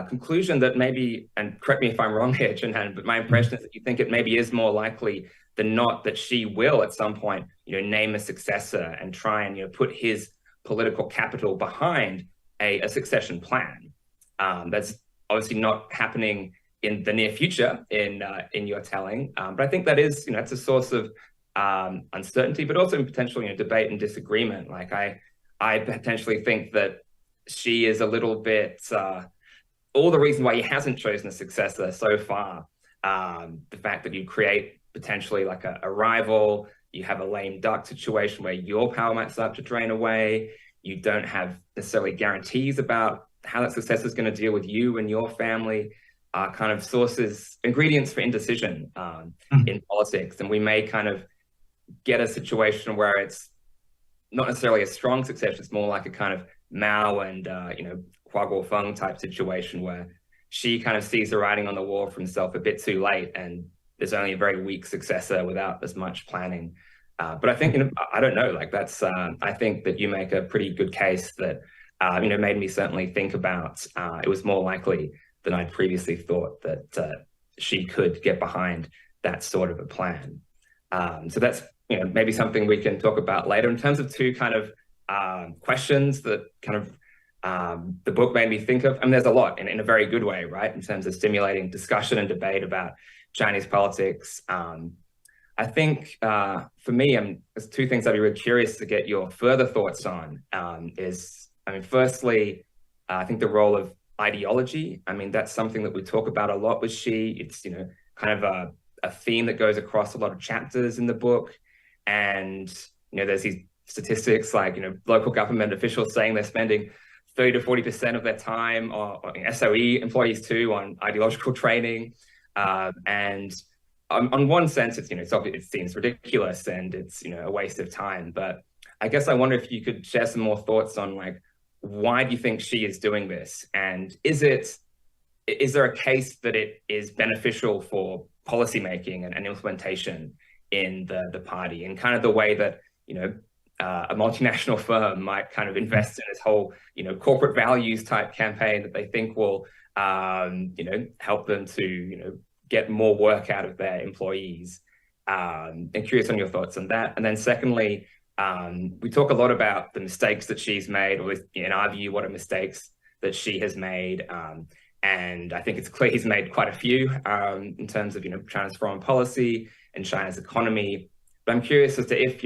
conclusion that maybe, and correct me if I'm wrong here, Chunhan, but my impression is that you think it maybe is more likely than not that Xi will at some point, name a successor and try and, put his political capital behind a succession plan. That's obviously not happening in the near future in your telling. But I think that is, it's a source of uncertainty, but also potential, debate and disagreement. Like I potentially think that Xi is a little bit, all the reason why he hasn't chosen a successor so far, the fact that you create potentially like a rival, you have a lame duck situation where your power might start to drain away, you don't have necessarily guarantees about how that successor is going to deal with you and your family, are kind of ingredients for indecision in politics. And we may kind of get a situation where it's not necessarily a strong succession, it's more like a kind of Mao and, Hua Guofeng type situation where Xi kind of sees the writing on the wall for himself a bit too late, and there's only a very weak successor without as much planning. But I think, I don't know, like that's, I think that you make a pretty good case that, made me certainly think about, it was more likely than I'd previously thought that Xi could get behind that sort of a plan. So that's, maybe something we can talk about later. In terms of two kind of questions that kind of the book made me think of, there's a lot in a very good way, right? In terms of stimulating discussion and debate about Chinese politics. I think for me, there's two things I'd be really curious to get your further thoughts on. Firstly, I think the role of ideology. That's something that we talk about a lot with Xi. It's, kind kind of a theme that goes across a lot of chapters in the book. And, there's these statistics like, local government officials saying they're spending 30 to 40% of their time on SOE employees too, on ideological training. And on one sense, it seems ridiculous and it's, a waste of time. But I guess I wonder if you could share some more thoughts on like, why do you think she is doing this? And is there a case that it is beneficial for policymaking and implementation in the party, in kind of the way that, a multinational firm might kind of invest in this whole, corporate values type campaign that they think will, help them to, get more work out of their employees. And curious on your thoughts on that. And then secondly, we talk a lot about the mistakes that she's made, or in our view, what are mistakes that she has made. And I think it's clear he's made quite a few in terms of, China's foreign policy and China's economy. But I'm curious as to if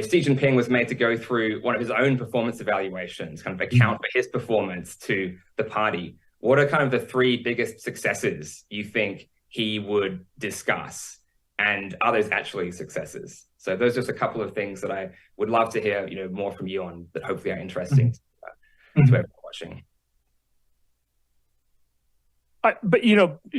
Xi Jinping was made to go through one of his own performance evaluations, kind of account for his performance to the party, what are kind of the three biggest successes you think he would discuss? And are those actually successes? So those are just a couple of things that I would love to hear, more from you on, that hopefully are interesting to everyone watching. But,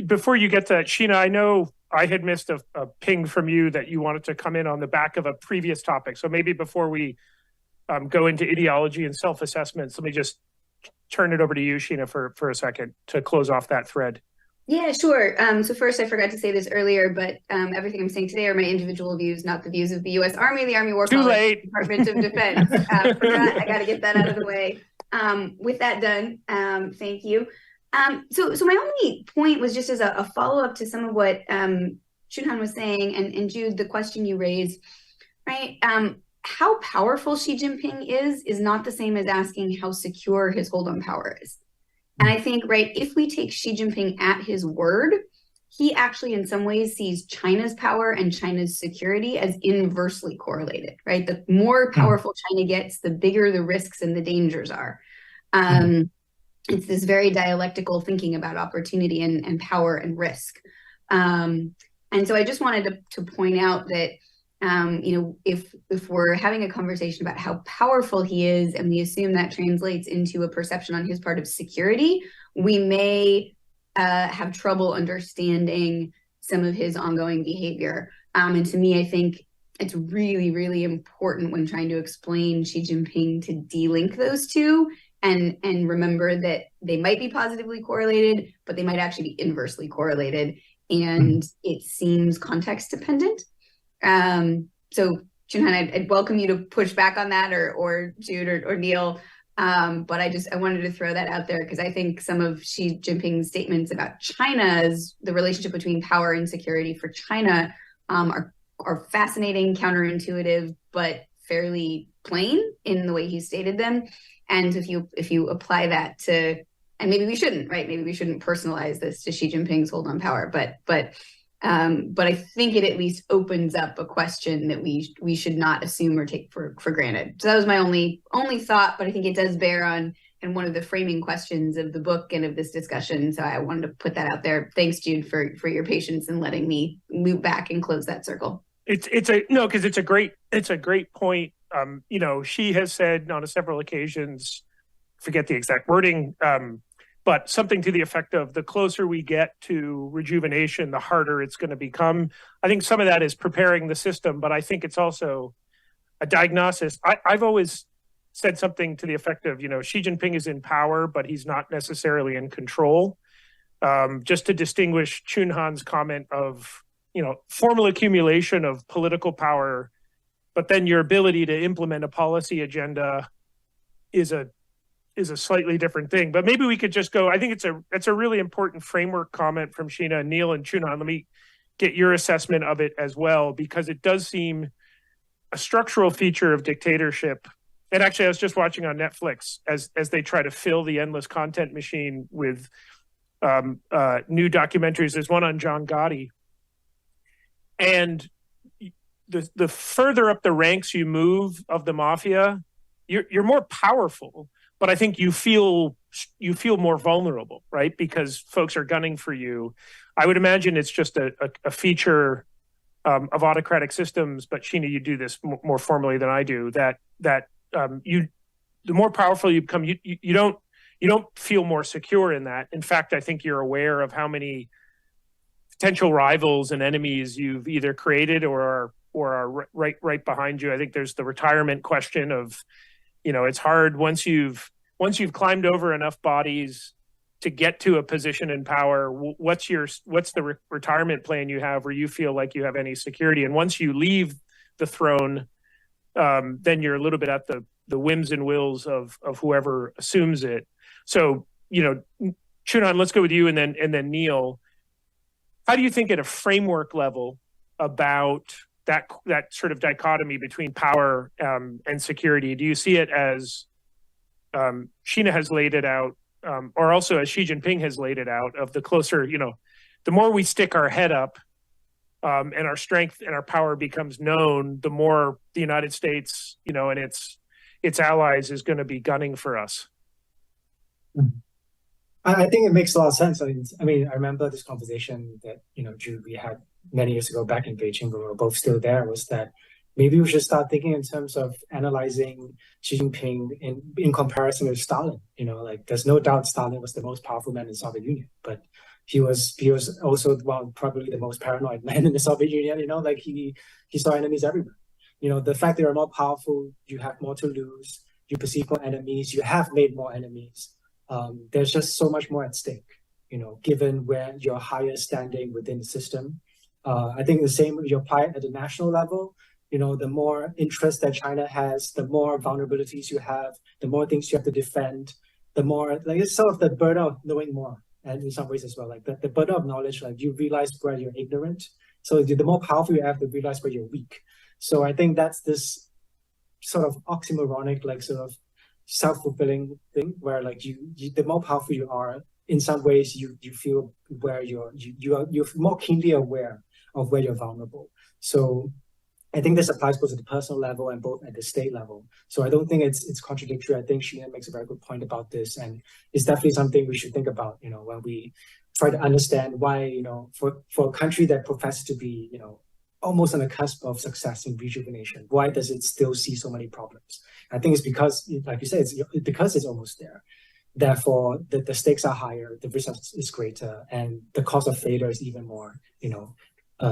before you get to that, Sheena, I know I had missed a ping from you that you wanted to come in on the back of a previous topic. So maybe before we go into ideology and self-assessments, let me just turn it over to you, Sheena, for a second to close off that thread. Yeah, sure. So first, I forgot to say this earlier, but everything I'm saying today are my individual views, not the views of the U.S. Army, the Army War College, Department of Defense. I got to get that out of the way. With that done, thank you. So my only point was just as a follow-up to some of what Chunhan was saying, and Jude, the question you raised, right? How powerful Xi Jinping is not the same as asking how secure his hold on power is. And I think, right, if we take Xi Jinping at his word, he actually in some ways sees China's power and China's security as inversely correlated, right? The more powerful China gets, the bigger the risks and the dangers are. It's this very dialectical thinking about opportunity and power and risk. And so I just wanted to point out that, if we're having a conversation about how powerful he is, and we assume that translates into a perception on his part of security, we may have trouble understanding some of his ongoing behavior. And to me, I think it's really, really important when trying to explain Xi Jinping to de-link those two and remember that they might be positively correlated, but they might actually be inversely correlated. And it seems context dependent. So Chunhan, I'd welcome you to push back on that, or Jude or Neil. But I wanted to throw that out there because I think some of Xi Jinping's statements about China's, the relationship between power and security for China, are fascinating, counterintuitive, but fairly plain in the way he stated them. And if you apply that to, and maybe we shouldn't, right? Maybe we shouldn't personalize this to Xi Jinping's hold on power, but I think it at least opens up a question that we should not assume or take for granted. So that was my only thought, but I think it does bear on and one of the framing questions of the book and of this discussion. So I wanted to put that out there. Thanks, Jude, for your patience and letting me loop back and close that circle. Because it's a great point. She has said on several occasions, forget the exact wording, but something to the effect of the closer we get to rejuvenation, the harder it's going to become. I think some of that is preparing the system, but I think it's also a diagnosis. I've always said something to the effect of, Xi Jinping is in power, but he's not necessarily in control. Just to distinguish Chunhan's comment of, formal accumulation of political power, but then your ability to implement a policy agenda is a slightly different thing. But maybe we could just go, I think it's a really important framework comment from Sheena, Neil, and Chunhan. Let me get your assessment of it as well, because it does seem a structural feature of dictatorship. And actually, I was just watching on Netflix as they try to fill the endless content machine with new documentaries. There's one on John Gotti. And the further up the ranks you move of the mafia, you're more powerful, but I think you feel more vulnerable, right? Because folks are gunning for you. I would imagine it's just a feature of autocratic systems, but Sheena, you do this more formally than I do, that the more powerful you become, you don't feel more secure in that. In fact, I think you're aware of how many potential rivals and enemies you've either created or are right behind you. I think there's the retirement question of, it's hard once you've climbed over enough bodies to get to a position in power. What's the retirement plan you have where you feel like you have any security? And once you leave the throne, then you're a little bit at the whims and wills of whoever assumes it. So, Chunhan, let's go with you and then Neil. How do you think at a framework level about that sort of dichotomy between power and security? Do you see it as Sheena has laid it out, or also as Xi Jinping has laid it out, of the closer, the more we stick our head up and our strength and our power becomes known, the more the United States, and its allies is going to be gunning for us? I think it makes a lot of sense. I mean, I remember this conversation that, Drew, we had many years ago back in Beijing when we were both still there, was that maybe we should start thinking in terms of analyzing Xi Jinping in comparison with Stalin. There's no doubt Stalin was the most powerful man in the Soviet Union, but he was also probably the most paranoid man in the Soviet Union. He saw enemies everywhere. The fact that you're more powerful, you have more to lose, you perceive more enemies, you have made more enemies. There's just so much more at stake, given where your higher standing within the system. I think the same you apply at the national level. The more interest that China has, the more vulnerabilities you have, the more things you have to defend, the more, it's sort of the burden of knowing more. And in some ways as well, the burden of knowledge, you realize where you're ignorant. So the more powerful you have to realize where you're weak. So I think that's this sort of oxymoronic, sort of self-fulfilling thing where the more powerful you are, in some ways you feel where you're more keenly aware of where you're vulnerable. So I think this applies both at the personal level and both at the state level. So I don't think it's contradictory. I think Sheena makes a very good point about this, and it's definitely something we should think about, when we try to understand why, for a country that professes to be, almost on the cusp of success and rejuvenation, why does it still see so many problems? I think it's because, like you said, it's because it's almost there. Therefore, the stakes are higher, the risk is greater, and the cost of failure is even more,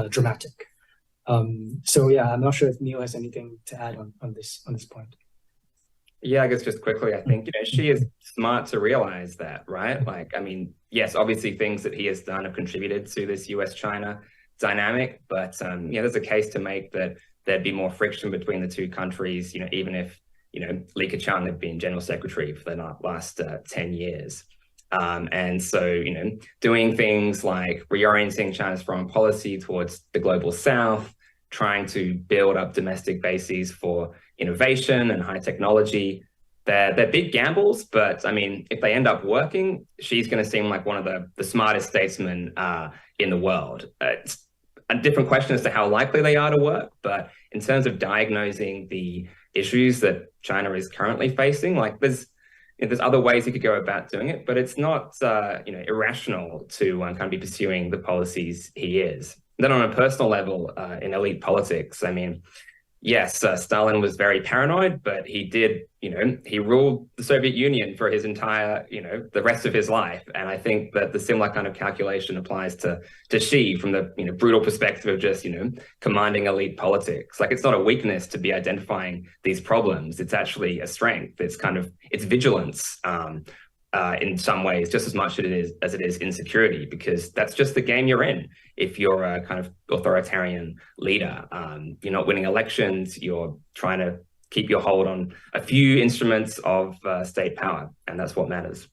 dramatic. So yeah, I'm not sure if Neil has anything to add on this point. Yeah, I guess just quickly, I think, she is smart to realize that, right? Yes, obviously things that he has done have contributed to this US-China dynamic, but there's a case to make that there'd be more friction between the two countries, even if, Li Keqiang had been General Secretary for the last 10 years. And so, doing things like reorienting China's foreign policy towards the global south, trying to build up domestic bases for innovation and high technology, they're big gambles, but if they end up working, she's going to seem like one of the smartest statesmen in the world. It's a different question as to how likely they are to work, but in terms of diagnosing the issues that China is currently facing, there's other ways he could go about doing it, but it's not irrational to kind of be pursuing the policies he is. Then on a personal level, in elite politics, yes, Stalin was very paranoid, but he did, he ruled the Soviet Union for his entire, the rest of his life. And I think that the similar kind of calculation applies to Xi from the, brutal perspective of just, commanding elite politics. It's not a weakness to be identifying these problems. It's actually a strength. It's vigilance in some ways, just as much as it is insecurity, because that's just the game you're in. If you're a kind of authoritarian leader, you're not winning elections, you're trying to keep your hold on a few instruments of state power, and that's what matters.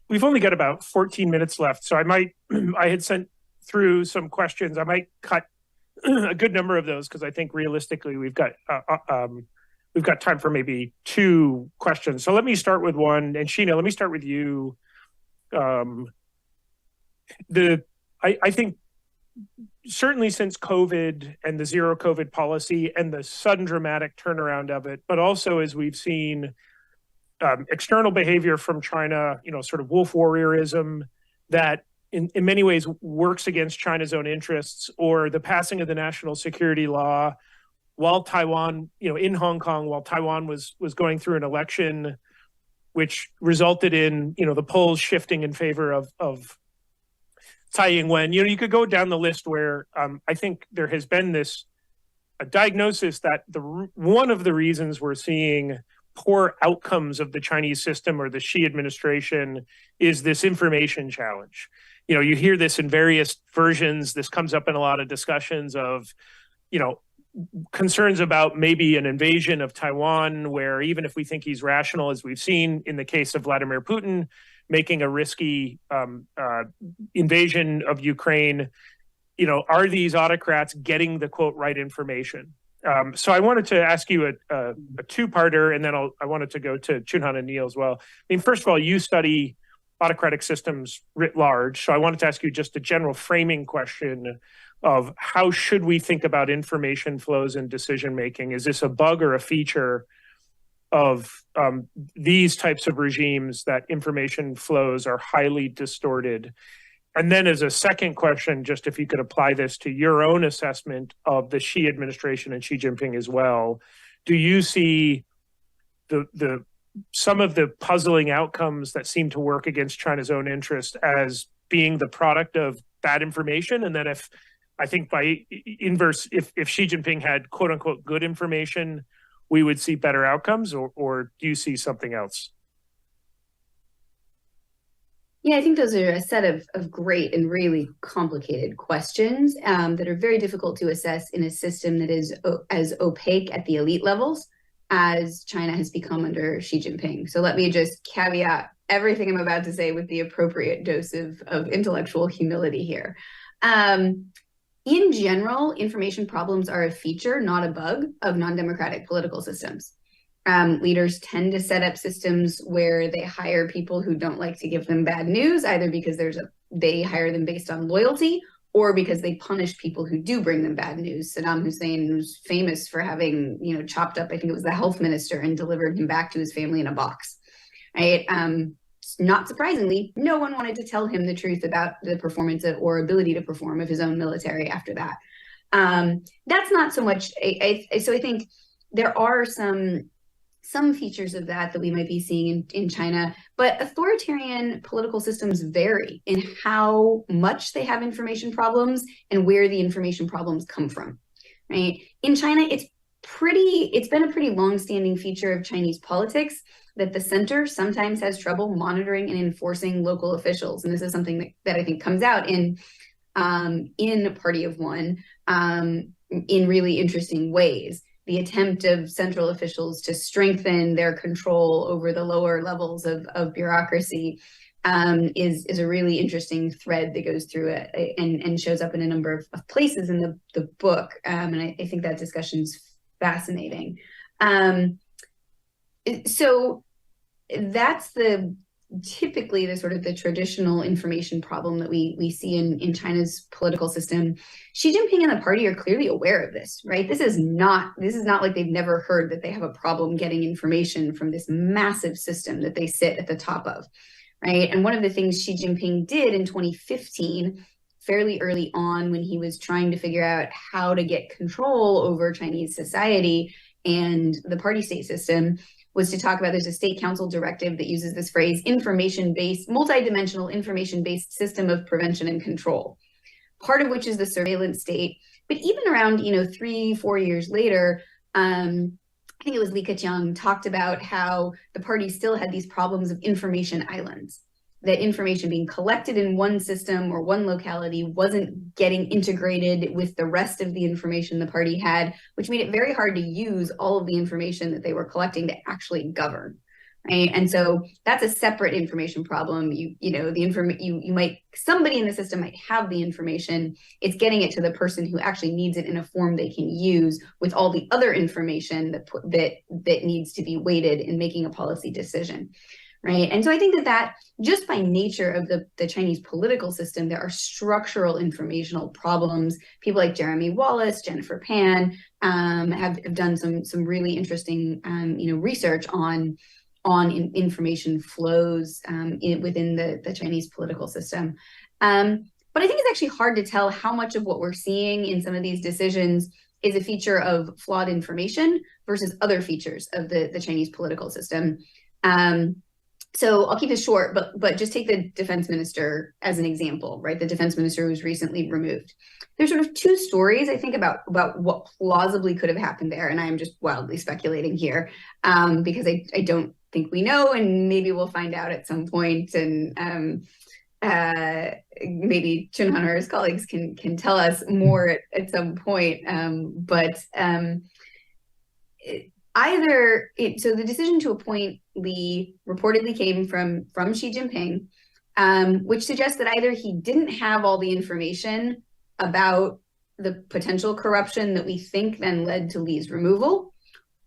We've only got about 14 minutes left, so I had sent through some questions. I might cut a good number of those because I think realistically we've got time for maybe two questions. So let me start with one, and Sheena, let me start with you. I think certainly since COVID and the zero COVID policy and the sudden dramatic turnaround of it, but also as we've seen external behavior from China, sort of wolf warriorism that, in many ways works against China's own interests, or the passing of the national security law while Taiwan, in Hong Kong, while Taiwan was going through an election, which resulted in, the polls shifting in favor of Tsai Ing-wen. You could go down the list where I think there has been a diagnosis that one of the reasons we're seeing poor outcomes of the Chinese system or the Xi administration is this information challenge. You hear this in various versions. This comes up in a lot of discussions of, concerns about maybe an invasion of Taiwan, where even if we think he's rational, as we've seen in the case of Vladimir Putin, making a risky invasion of Ukraine, are these autocrats getting the quote right information? So I wanted to ask you a two-parter, and then I wanted to go to Chunhan and Neil as well. First of all, you study autocratic systems writ large, so I wanted to ask you just a general framing question of how should we think about information flows and decision-making? Is this a bug or a feature of these types of regimes that information flows are highly distorted? And then as a second question, just if you could apply this to your own assessment of the Xi administration and Xi Jinping as well, do you see some of the puzzling outcomes that seem to work against China's own interest as being the product of bad information? And then if by inverse, if Xi Jinping had quote unquote good information, we would see better outcomes, or do you see something else? Yeah, I think those are a set of great and really complicated questions that are very difficult to assess in a system that is as opaque at the elite levels as China has become under Xi Jinping. So let me just caveat everything I'm about to say with the appropriate dose of intellectual humility here. In general, information problems are a feature, not a bug, of non-democratic political systems. Leaders tend to set up systems where they hire people who don't like to give them bad news, either because they hire them based on loyalty or because they punish people who do bring them bad news. Saddam Hussein was famous for having, chopped up, I think it was the health minister, and delivered him back to his family in a box, right? Not surprisingly, no one wanted to tell him the truth about the performance or ability to perform of his own military after that. That's not so much. So I think there are some features of that we might be seeing in China, but authoritarian political systems vary in how much they have information problems and where the information problems come from, right? In China, it's been a pretty long-standing feature of Chinese politics that the center sometimes has trouble monitoring and enforcing local officials. And this is something that I think comes out in Party of One in really interesting ways. The attempt of central officials to strengthen their control over the lower levels of bureaucracy is a really interesting thread that goes through it and shows up in a number of places in the book. And I think that discussion's fascinating. So that's typically the sort of the traditional information problem that we see in China's political system. Xi Jinping and the party are clearly aware of this, right? This is not like they've never heard that they have a problem getting information from this massive system that they sit at the top of, right? And one of the things Xi Jinping did in 2015, fairly early on, when he was trying to figure out how to get control over Chinese society and the party state system, was to talk about, there's a state council directive that uses this phrase, multidimensional information-based system of prevention and control, part of which is the surveillance state. But even around, 3-4 years later, I think it was Li Keqiang talked about how the party still had these problems of information islands, that information being collected in one system or one locality wasn't getting integrated with the rest of the information the party had, which made it very hard to use all of the information that they were collecting to actually govern, right? And so that's a separate information problem. Somebody in the system might have the information. It's getting it to the person who actually needs it in a form they can use with all the other information that needs to be weighted in making a policy decision. Right. And so I think that just by nature of the Chinese political system, there are structural informational problems. People like Jeremy Wallace, Jennifer Pan have done some really interesting, research on information flows within the Chinese political system. But I think it's actually hard to tell how much of what we're seeing in some of these decisions is a feature of flawed information versus other features of the Chinese political system. So I'll keep it short, but just take the defense minister as an example, right? The defense minister who was recently removed. There's sort of two stories, I think, about what plausibly could have happened there. And I'm just wildly speculating here because I don't think we know, and maybe we'll find out at some point. And maybe Chun-Han or his colleagues can tell us more at some point. So the decision to appoint Li reportedly came from Xi Jinping, which suggests that either he didn't have all the information about the potential corruption that we think then led to Li's removal,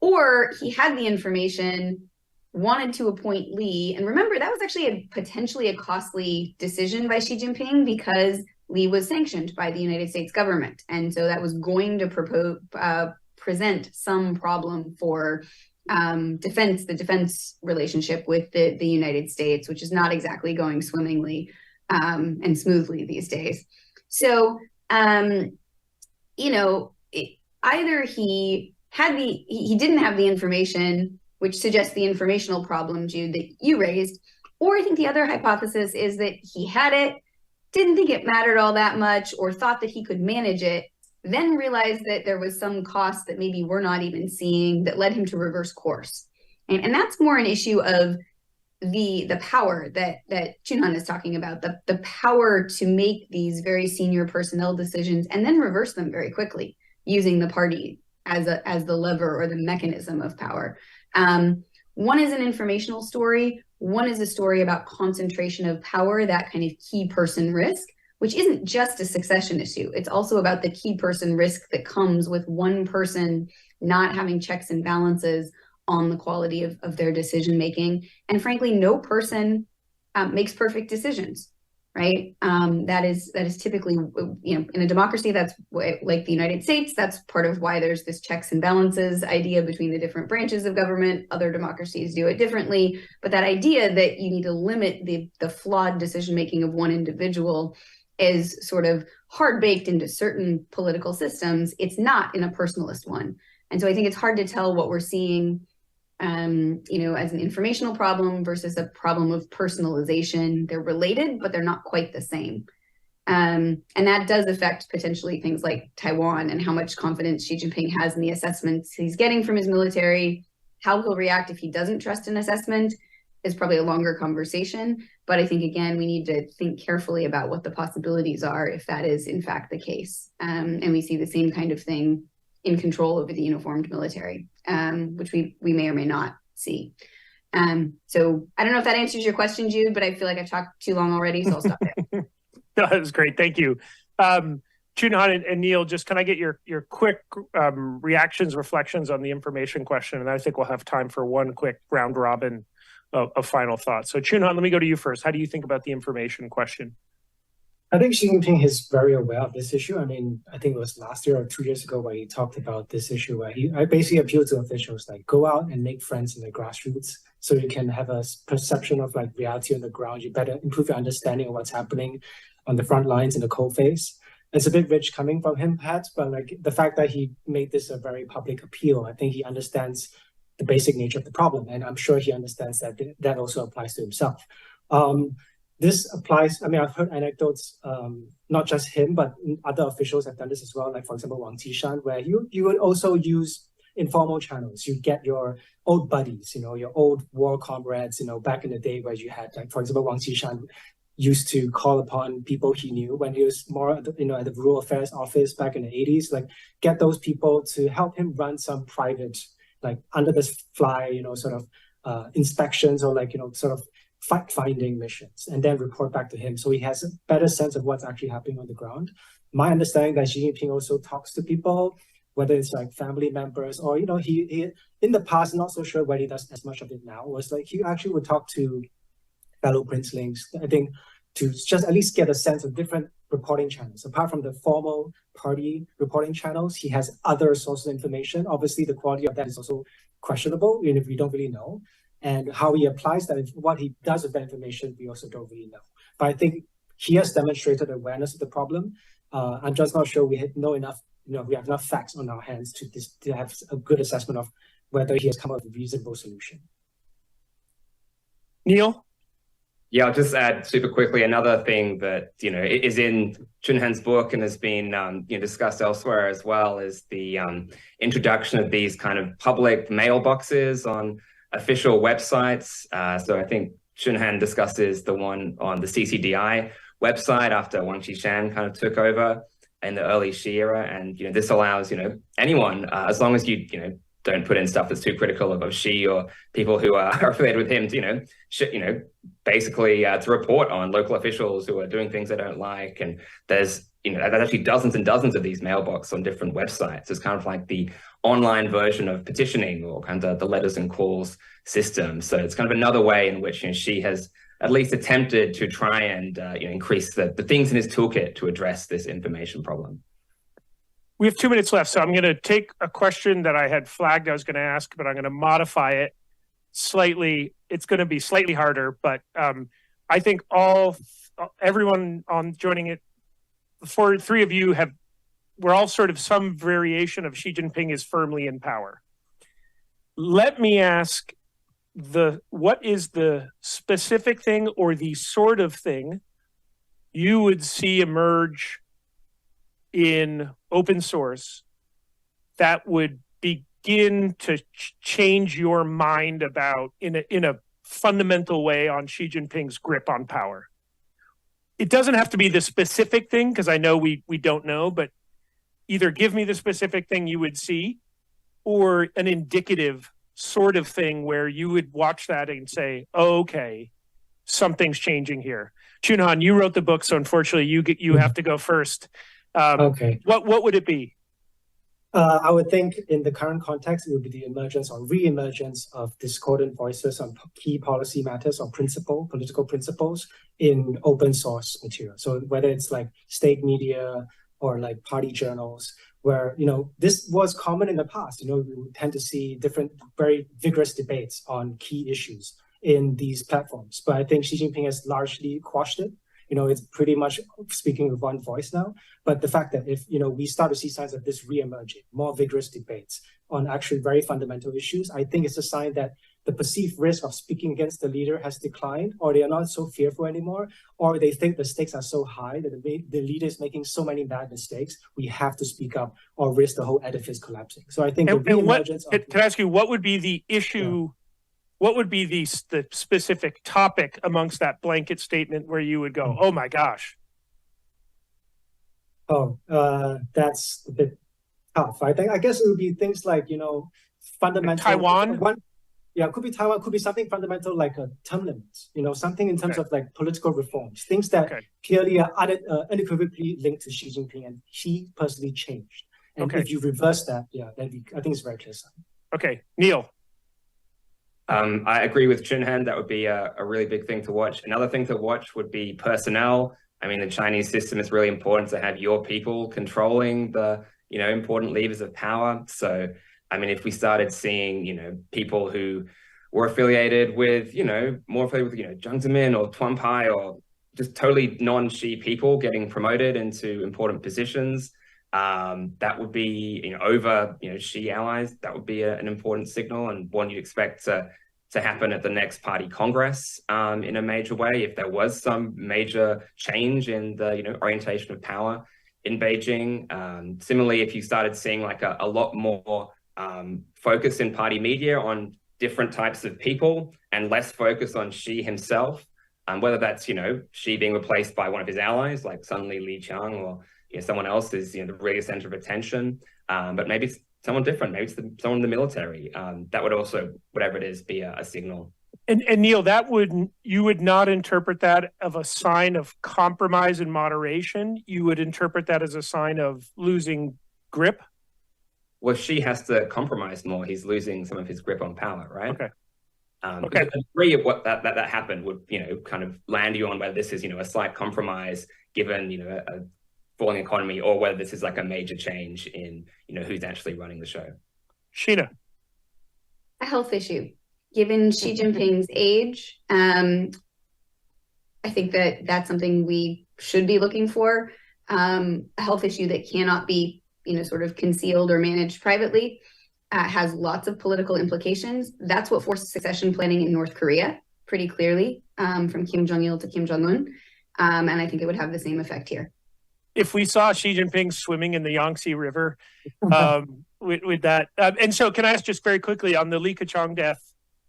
or he had the information, wanted to appoint Li. And remember, that was actually potentially a costly decision by Xi Jinping because Li was sanctioned by the United States government. And so that was going to present some problem for the defense relationship with the United States, which is not exactly going swimmingly and smoothly these days. So, either he didn't have the information, which suggests the informational problem, Jude, that you raised, or I think the other hypothesis is that he had it, didn't think it mattered all that much, or thought that he could manage it, then realized that there was some cost that maybe we're not even seeing that led him to reverse course. And that's more an issue of the power that Chun-Han is talking about, the power to make these very senior personnel decisions and then reverse them very quickly using the party as the lever or the mechanism of power. One is an informational story. One is a story about concentration of power, that kind of key person risk, which isn't just a succession issue. It's also about the key person risk that comes with one person not having checks and balances on the quality of their decision making. And frankly, no person makes perfect decisions, right? That is typically, in a democracy that's like the United States, that's part of why there's this checks and balances idea between the different branches of government. Other democracies do it differently, but that idea that you need to limit the flawed decision making of one individual is sort of hard baked into certain political systems. It's not in a personalist one. And so I think it's hard to tell what we're seeing as an informational problem versus a problem of personalization. They're related, but they're not quite the same. And that does affect potentially things like Taiwan and how much confidence Xi Jinping has in the assessments he's getting from his military. How he'll react if he doesn't trust an assessment is probably a longer conversation. But I think, again, we need to think carefully about what the possibilities are if that is in fact the case. And we see the same kind of thing in control over the uniformed military, which we may or may not see. So I don't know if that answers your question, Jude, but I feel like I've talked too long already, so I'll stop there. No, that was great. Thank you. Chun-Han and Neil, just can I get your quick reactions, reflections on the information question? And I think we'll have time for one quick round robin of final thoughts. So Chun-Han, let me go to you first. How do you think about the information question? I think Xi Jinping is very aware of this issue. I mean, I think it was last year or 2 years ago where he talked about this issue where I basically appealed to officials, like, go out and make friends in the grassroots so you can have a perception of like reality on the ground. You better improve your understanding of what's happening on the front lines in the coalface. It's a bit rich coming from him, perhaps, but like the fact that he made this a very public appeal, I think he understands the basic nature of the problem. And I'm sure he understands that that also applies to himself. This applies, I mean, I've heard anecdotes, not just him, but other officials have done this as well. Like, for example, Wang Qishan, where you would also use informal channels. You get your old buddies, your old war comrades, back in the day where you had, like, for example, Wang Qishan used to call upon people he knew when he was more, at the Rural Affairs Office back in the 80s, like, get those people to help him run some private, like, under the fly, sort of inspections or like, sort of fact-finding missions, and then report back to him so he has a better sense of what's actually happening on the ground. My understanding that Xi Jinping also talks to people, whether it's like family members or, he in the past, not so sure whether he does as much of it now, was like he actually would talk to fellow princelings, I think, to just at least get a sense of different reporting channels. Apart from the formal party reporting channels, he has other sources of information. Obviously, the quality of that is also questionable, even if we don't really know. And how he applies that, what he does with that information, we also don't really know. But I think he has demonstrated awareness of the problem. I'm just not sure we have enough facts on our hands to have a good assessment of whether he has come up with a reasonable solution. Neil? Yeah, I'll just add super quickly another thing that, is in Chunhan's book and has been discussed elsewhere as well, is the introduction of these kind of public mailboxes on official websites. So I think Chunhan discusses the one on the CCDI website after Wang Qishan kind of took over in the early Xi era. And, this allows, anyone, as long as you don't put in stuff that's too critical of Xi or people who are affiliated with him to, basically to report on local officials who are doing things they don't like. And there's, there's actually dozens and dozens of these mailboxes on different websites. It's kind of like the online version of petitioning or kind of the letters and calls system. So it's kind of another way in which Xi has at least attempted to try and increase the things in his toolkit to address this information problem. We have 2 minutes left, so I'm going to take a question that I had flagged I was going to ask, but I'm going to modify it slightly. It's going to be slightly harder, but I think everyone on joining it, the three of you we're all sort of some variation of Xi Jinping is firmly in power. Let me ask what is the specific thing or the sort of thing you would see emerge in open source that would begin to change your mind about in a fundamental way on Xi Jinping's grip on power? It doesn't have to be the specific thing, because I know we don't know, but either give me the specific thing you would see or an indicative sort of thing where you would watch that and say, oh, okay, something's changing here. Chunhan, you wrote the book, so unfortunately you have to go first. Okay. What would it be? I would think in the current context, it would be the emergence or re-emergence of discordant voices on key policy matters or political principles in open source material. So whether it's like state media or like party journals, where, this was common in the past. We tend to see different, very vigorous debates on key issues in these platforms. But I think Xi Jinping has largely quashed it. It's pretty much speaking with one voice now. But the fact that if, we start to see signs of this re-emerging, more vigorous debates on actually very fundamental issues, I think it's a sign that the perceived risk of speaking against the leader has declined, or they are not so fearful anymore, or they think the stakes are so high that the leader is making so many bad mistakes, we have to speak up or risk the whole edifice collapsing. So I think can I ask you, what would be the issue? Yeah. What would be the specific topic amongst that blanket statement where you would go, oh my gosh? That's a bit tough. I guess it would be things like, fundamental. Taiwan? It could be Taiwan, could be something fundamental like a term limits, something in terms of like political reforms, things that clearly are unequivocally linked to Xi Jinping and he personally changed. And if you reverse that, I think it's very clear sign. Okay, Neil. I agree with Chunhan. That would be a really big thing to watch. Another thing to watch would be personnel. I mean, the Chinese system is really important to have your people controlling the, important levers of power. So, I mean, if we started seeing, people who were affiliated with, more affiliated with, Jiang Zemin or Tuan Pai or just totally non-Xi people getting promoted into important positions, that would be, over, Xi allies. That would be an important signal and one you'd expect to happen at the next party congress in a major way. If there was some major change in the, orientation of power in Beijing. Similarly, if you started seeing like a lot more focus in party media on different types of people and less focus on Xi himself, whether that's, Xi being replaced by one of his allies, like suddenly Li Qiang or someone else is the really center of attention, but maybe it's someone different, maybe it's someone in the military. That would also, whatever it is, be a signal. And Neil, you would not interpret that of a sign of compromise and moderation. You would interpret that as a sign of losing grip. Well, Xi has to compromise more. He's losing some of his grip on power, right? Okay. A degree of what that happened would, kind of land you on whether this is, a slight compromise given, a falling economy, or whether this is like a major change in, who's actually running the show. Sheena. A health issue. Given Xi Jinping's age, I think that's something we should be looking for, a health issue that cannot be, sort of concealed or managed privately, has lots of political implications. That's what forced succession planning in North Korea pretty clearly, from Kim Jong-il to Kim Jong-un. And I think it would have the same effect here. If we saw Xi Jinping swimming in the Yangtze River with that. And so can I ask just very quickly on the Li Keqiang death,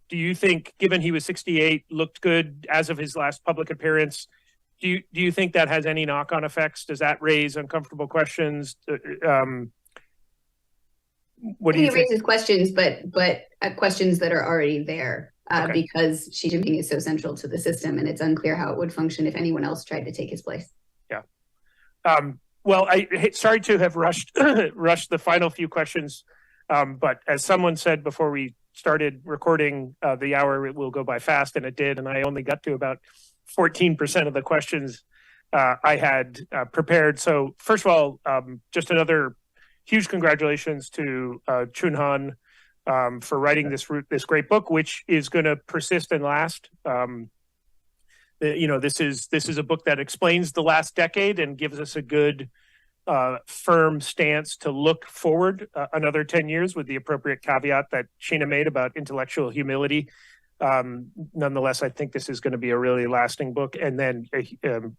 do you think, given he was 68, looked good as of his last public appearance, do you think that has any knock-on effects? Does that raise uncomfortable questions? What do you think? It raises questions, but questions that are already there because Xi Jinping is so central to the system, and it's unclear how it would function if anyone else tried to take his place. Yeah. Well, sorry to have rushed the final few questions, but as someone said before we started recording, the hour will go by fast, and it did, and I only got to about 14% of the questions I had prepared. So first of all, just another huge congratulations to Chun Han for writing this great book, which is going to persist and last. This is a book that explains the last decade and gives us a good, firm stance to look forward another 10 years with the appropriate caveat that Sheena made about intellectual humility. Nonetheless, I think this is going to be a really lasting book. And then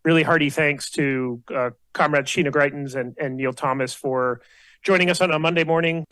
really hearty thanks to Comrades Sheena Greitens and Neil Thomas for joining us on a Monday morning.